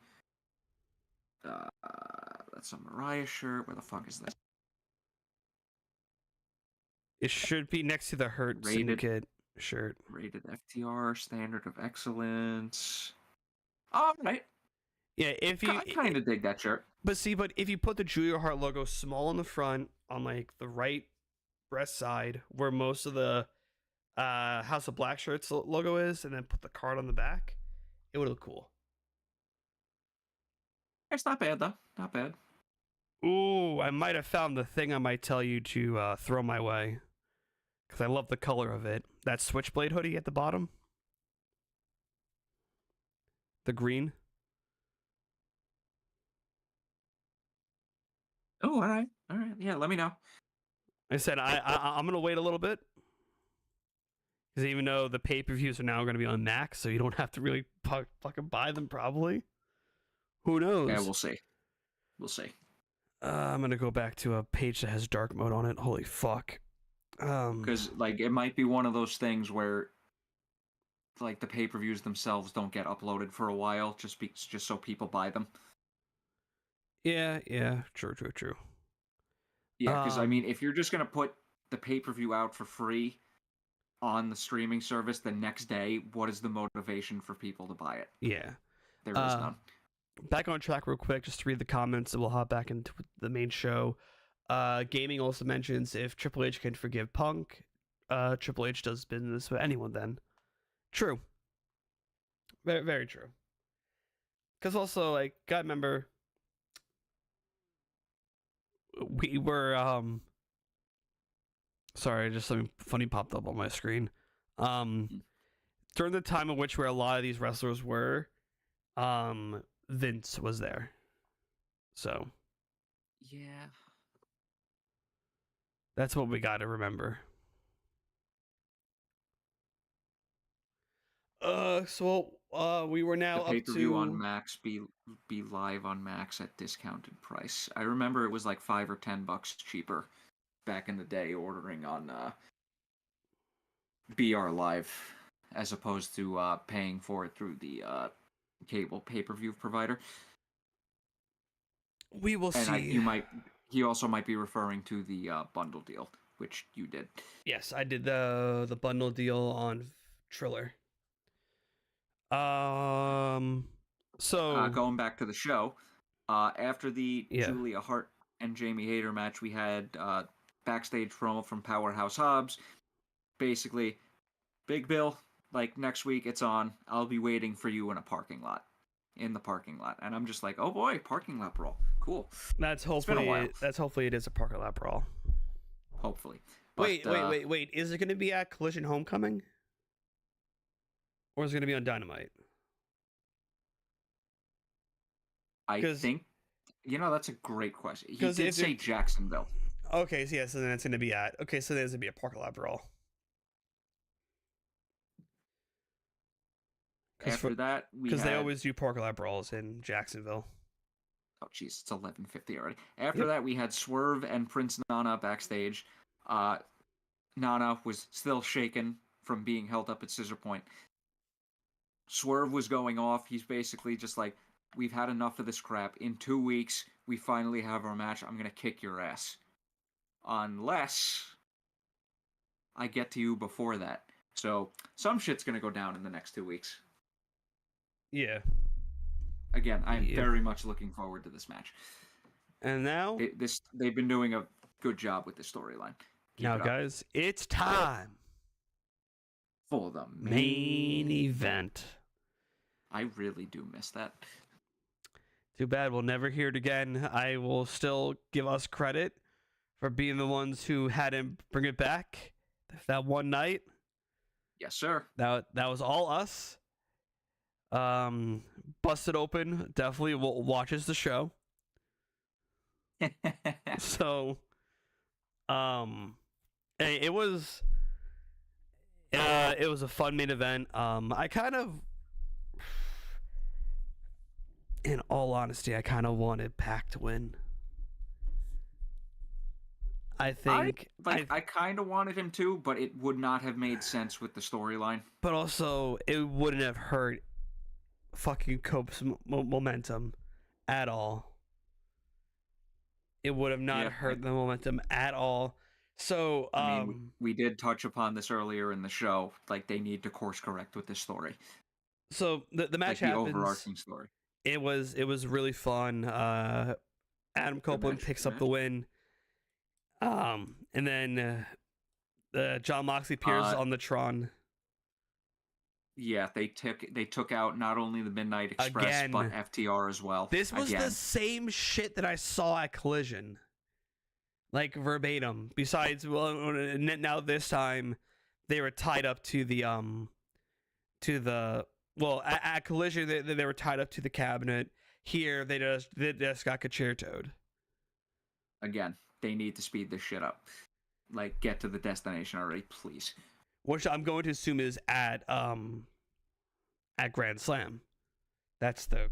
That's a Mariah shirt. Where the fuck is this? It should be next to the Hurt Syndicate shirt. Rated FTR. Standard of Excellence. All right. Yeah, if you I kind of dig that shirt. But if you put the Julia Hart logo small on the front, on like the right breast side, where most of the House of Black shirts logo is, and then put the card on the back, it would look cool. It's not bad though. Not bad. Ooh, I might have found the thing I might tell you to throw my way, because I love the color of it. That Switchblade hoodie at the bottom, the green. Oh, all right. Yeah, let me know. I said I'm gonna wait a little bit, because even though the pay-per-views are now gonna be on Max, so you don't have to really fucking buy them probably. Who knows? Yeah, we'll see. We'll see. I'm gonna go back to a page that has dark mode on it. Holy fuck. Because like it might be one of those things where like the pay-per-views themselves don't get uploaded for a while, just so people buy them. Yeah, true. Yeah, because I mean, if you're just gonna put the pay-per-view out for free on the streaming service the next day, what is the motivation for people to buy it? Yeah. There is none. Back on track real quick, just to read the comments, and we'll hop back into the main show. Gaming also mentions if Triple H can forgive Punk, Triple H does business with anyone then. True. Very, very true. Because also, like, gotta remember, we were, sorry, just something funny popped up on my screen. During the time in which where a lot of these wrestlers were, Vince was there. So. Yeah. That's what we gotta remember. We were now the up pay-per-view to on Max be live on Max at discounted price. I remember it was like $5 or $10 cheaper back in the day ordering on BR Live as opposed to paying for it through the cable pay-per-view provider. We will see. He also might be referring to the bundle deal, which you did. Yes, I did the bundle deal on Triller. So going back to the show, after the Julia Hart and Jamie Hayter match, we had backstage promo from Powerhouse Hobbs. Basically, Big Bill, like next week it's on. I'll be waiting for you in the parking lot. And I'm just like, oh boy, parking lot brawl, cool. That's hopefully it is a parking lot brawl. Hopefully. But, Wait. Is it going to be at Collision Homecoming? Or is it going to be on Dynamite? I think, that's a great question. He did say Jacksonville. Okay, so so then it's going to be at... Okay, so there's going to be a parking lot brawl. After that, because they always do parking lot brawls in Jacksonville. Oh, jeez, it's 11:50 already. After that, we had Swerve and Prince Nana backstage. Nana was still shaken from being held up at Scissor Point. Swerve was going off. He's basically just like, we've had enough of this crap. In 2 weeks, we finally have our match. I'm gonna kick your ass. Unless I get to you before that. So some shit's gonna go down in the next 2 weeks. Yeah. Again, I'm very much looking forward to this match. And now, they've been doing a good job with this storyline. Now, guys, it's time for the main event. I really do miss that. Too bad we'll never hear it again. I will still give us credit for being the ones who had him bring it back that one night. Yes, sir. That was all us. Busted Open definitely watches the show. So, it was a fun main event. I kind of, in all honesty, I kind of wanted Pac to win. I think I kind of wanted him to, but it would not have made sense with the storyline. But also, it wouldn't have hurt fucking Cope's momentum at all. It would have not hurt the momentum at all. So, I mean, we did touch upon this earlier in the show. Like, they need to course correct with this story. So the match like happens. The overarching story. It was really fun. Adam Copeland picks up the win. And then John Moxley appears on the Tron. Yeah, they took out not only the Midnight Express but FTR as well. This was the same shit that I saw at Collision, like verbatim. Besides, well, now this time they were tied up to the at Collision they were tied up to the cabinet. Here they just got concertoed. Again, they need to speed this shit up. Like, get to the destination already, please. Which I'm going to assume is at Grand Slam. That's the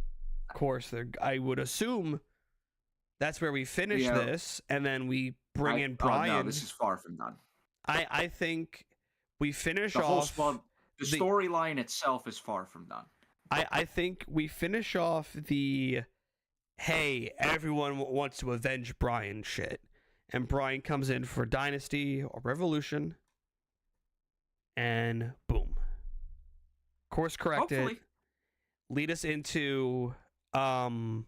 course. I would assume that's where we finish this, and then we bring in Brian. Oh, no, this is far from done. I think we finish the off... the storyline itself is far from done. I think we finish off the, hey, everyone wants to avenge Brian shit. And Brian comes in for Dynasty or Revolution. And boom. Course corrected. Hopefully. Lead us into Blood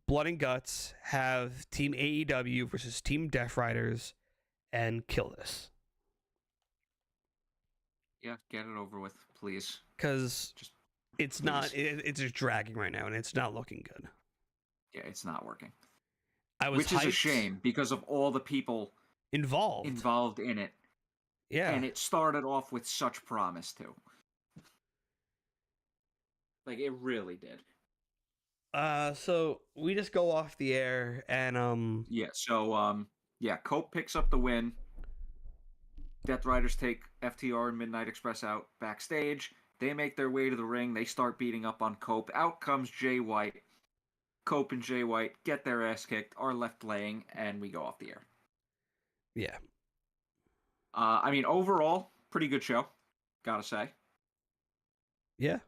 and Guts. Have Team AEW versus Team Death Riders. And kill this. Yeah, get it over with, please. Because it's not... It's just dragging right now, and it's not looking good. Yeah, it's not working. Which is a shame, because of all the people... Involved in it. Yeah. And it started off with such promise, too. Like, it really did. So we just go off the air, and Yeah, so, Cope picks up the win. Death Riders take FTR and Midnight Express out backstage. They make their way to the ring. They start beating up on Cope. Out comes Jay White. Cope and Jay White get their ass kicked, are left laying, and we go off the air. Yeah. I mean, overall, pretty good show, gotta say. Yeah.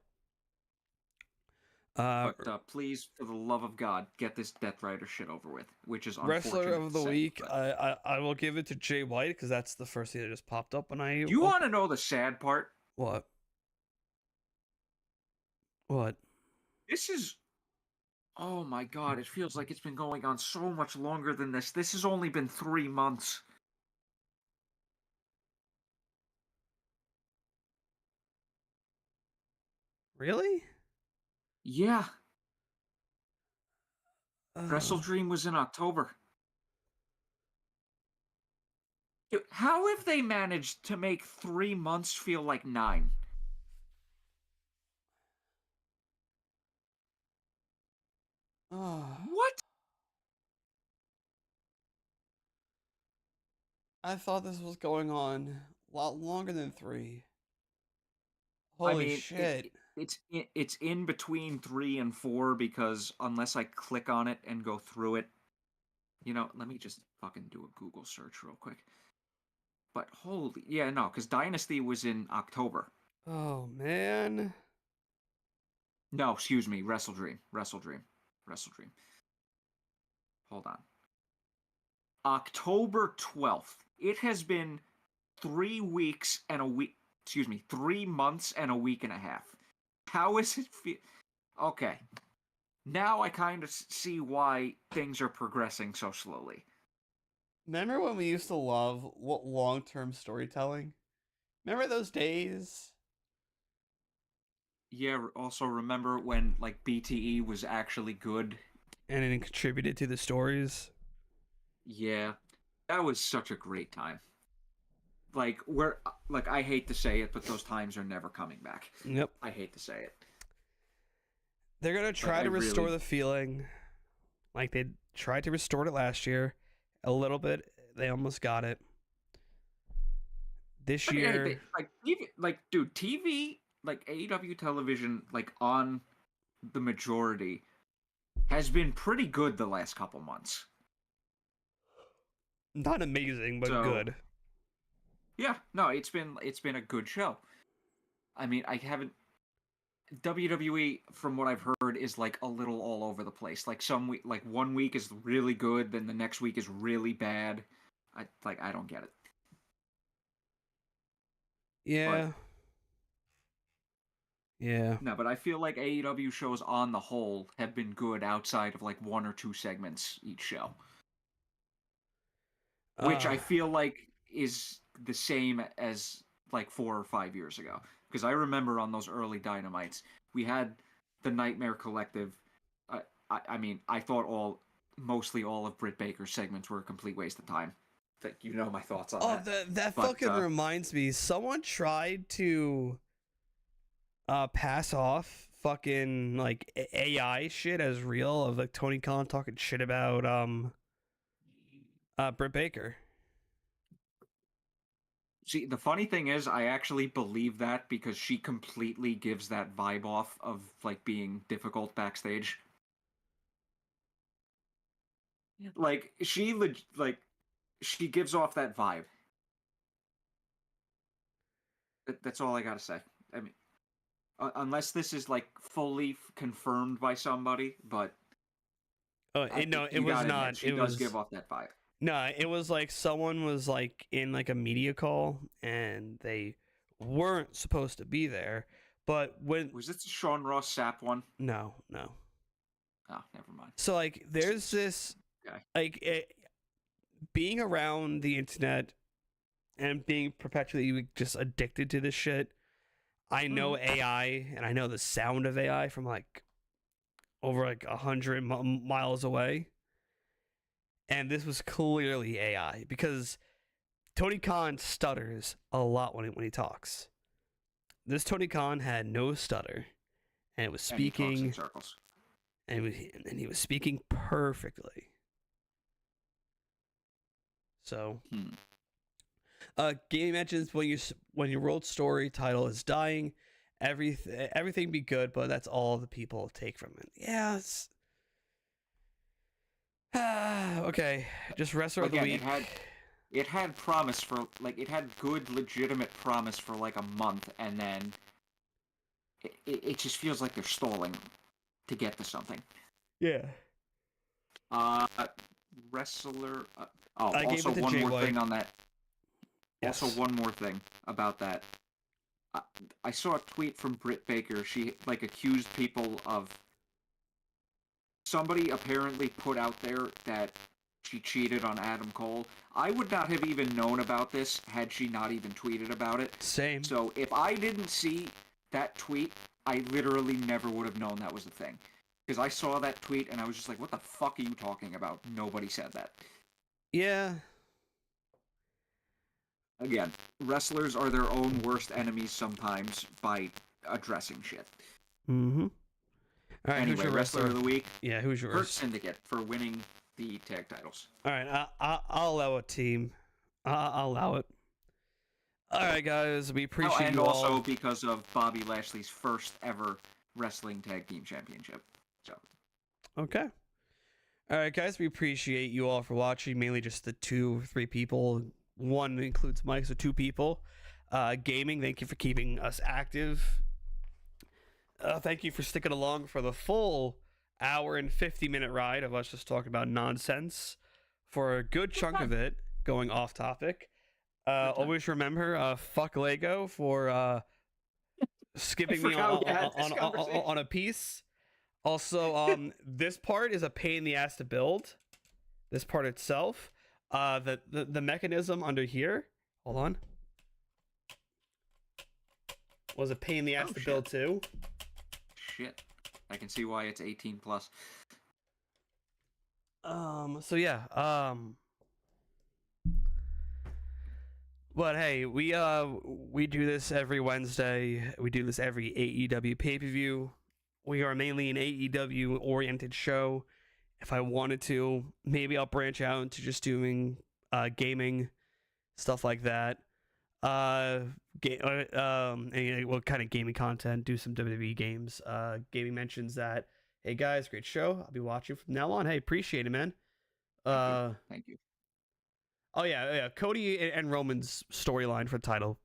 But please, for the love of God, get this Death Rider shit over with, which is unfortunate. Wrestler of the week, I will give it to Jay White, because that's the first thing that just popped up when I... Do you want to know the sad part? What? This is... Oh my God, it feels like it's been going on so much longer than this. This has only been 3 months. Really? Yeah. Wrestle Dream was in October. Dude, how have they managed to make 3 months feel like 9? What? I thought this was going on a lot longer than 3. Holy shit. It's in between 3 and 4 because unless I click on it and go through it, let me just fucking do a Google search real quick. But because Dynasty was in October. Oh, man. No, excuse me. Wrestle Dream. Hold on. October 12th. It has been 3 weeks and a week. Excuse me, 3 months and a week and a half. How is it feel? Okay. Now I kind of see why things are progressing so slowly. Remember when we used to love long-term storytelling? Remember those days? Yeah, also remember when like BTE was actually good? And it contributed to the stories? Yeah. That was such a great time. Like I hate to say it, but those times are never coming back. Yep. I hate to say it. They're going to try to restore the feeling like they tried to restore it last year. A little bit. They almost got it. This year... Dude, TV, like AEW television, like on the majority, has been pretty good the last couple months. Not amazing, but good. Yeah, no, it's been a good show. I mean, I haven't... WWE, from what I've heard, is like a little all over the place. Like like 1 week is really good, then the next week is really bad. I don't get it. Yeah. Yeah. No, but I feel like AEW shows on the whole have been good outside of like 1 or 2 segments each show. Which I feel like is the same as like 4 or 5 years ago. Because I remember on those early Dynamites, we had the Nightmare Collective. I mean, I thought mostly all of Britt Baker's segments were a complete waste of time. You know my thoughts on that. Oh, that fucking reminds me. Someone tried to pass off fucking like AI shit as real of like Tony Khan talking shit about Britt Baker. See, the funny thing is, I actually believe that because she completely gives that vibe off of like being difficult backstage. Like she gives off that vibe. That's all I gotta say. I mean, unless this is like fully confirmed by somebody, but it was not. She does give off that vibe. No, it was like someone was like in like a media call and they weren't supposed to be there. But when was this the Sean Ross Sapp one? No. Oh, never mind. So like, there's this being around the internet and being perpetually just addicted to this shit. I know AI and I know the sound of AI from like over like 100 miles away. And this was clearly AI because Tony Khan stutters a lot when he talks. This Tony Khan had no stutter, and it was speaking. And he talks in circles. And he was speaking perfectly. So, Gaming mentions when your world story title is dying, everything be good, but that's all the people take from it. Yeah. Okay, just wrestler of the week. It had promise for it had good legitimate promise for like a month, and then it just feels like they're stalling to get to something. Yeah. Wrestler. Also one more thing on that. Yes. Also one more thing about that. I saw a tweet from Britt Baker. She accused people of. Somebody apparently put out there that she cheated on Adam Cole. I would not have even known about this had she not even tweeted about it. Same. So if I didn't see that tweet, I literally never would have known that was a thing. Because I saw that tweet and I was just like, what the fuck are you talking about? Nobody said that. Yeah. Again, wrestlers are their own worst enemies sometimes by addressing shit. Mm-hmm. All right, anyway, who's your wrestler of the week? Yeah, who's yours? Hurt Syndicate for winning the tag titles. All right, I'll allow it, team. I'll allow it. All right, guys, we appreciate you all. And also because of Bobby Lashley's first ever wrestling tag team championship. So. Okay. All right, guys, we appreciate you all for watching. Mainly just the 2 or 3 people. One includes Mike, so 2 people. Gaming, thank you for keeping us active. Thank you for sticking along for the full hour and 50-minute ride of us just talking about nonsense for a good chunk of it going off topic. Always remember, fuck Lego for skipping me on a piece. Also, this part is a pain in the ass to build. This part itself, the mechanism under here. Hold on. Was a pain in the ass to build too. Shit. I can see why it's 18 plus. So yeah, but hey, we do this every Wednesday. We do this every AEW pay-per-view. We are mainly an AEW oriented show. If I wanted to, maybe I'll branch out into just doing gaming stuff like that. What kind of gaming content? Do some WWE games. Gaming mentions that. Hey guys, great show. I'll be watching from now on. Hey, appreciate it, man. Thank you. Oh yeah. Cody and Roman's storyline for the title,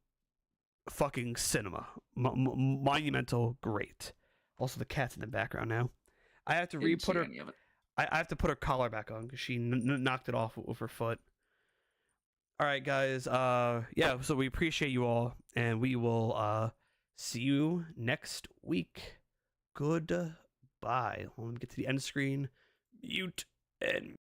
fucking cinema, monumental, great. Also, the cat's in the background now. I have to re-put her. I have to put her collar back on because she knocked it off with her foot. All right, guys. Yeah. So we appreciate you all, and we will see you next week. Goodbye. Let me get to the end screen. Mute and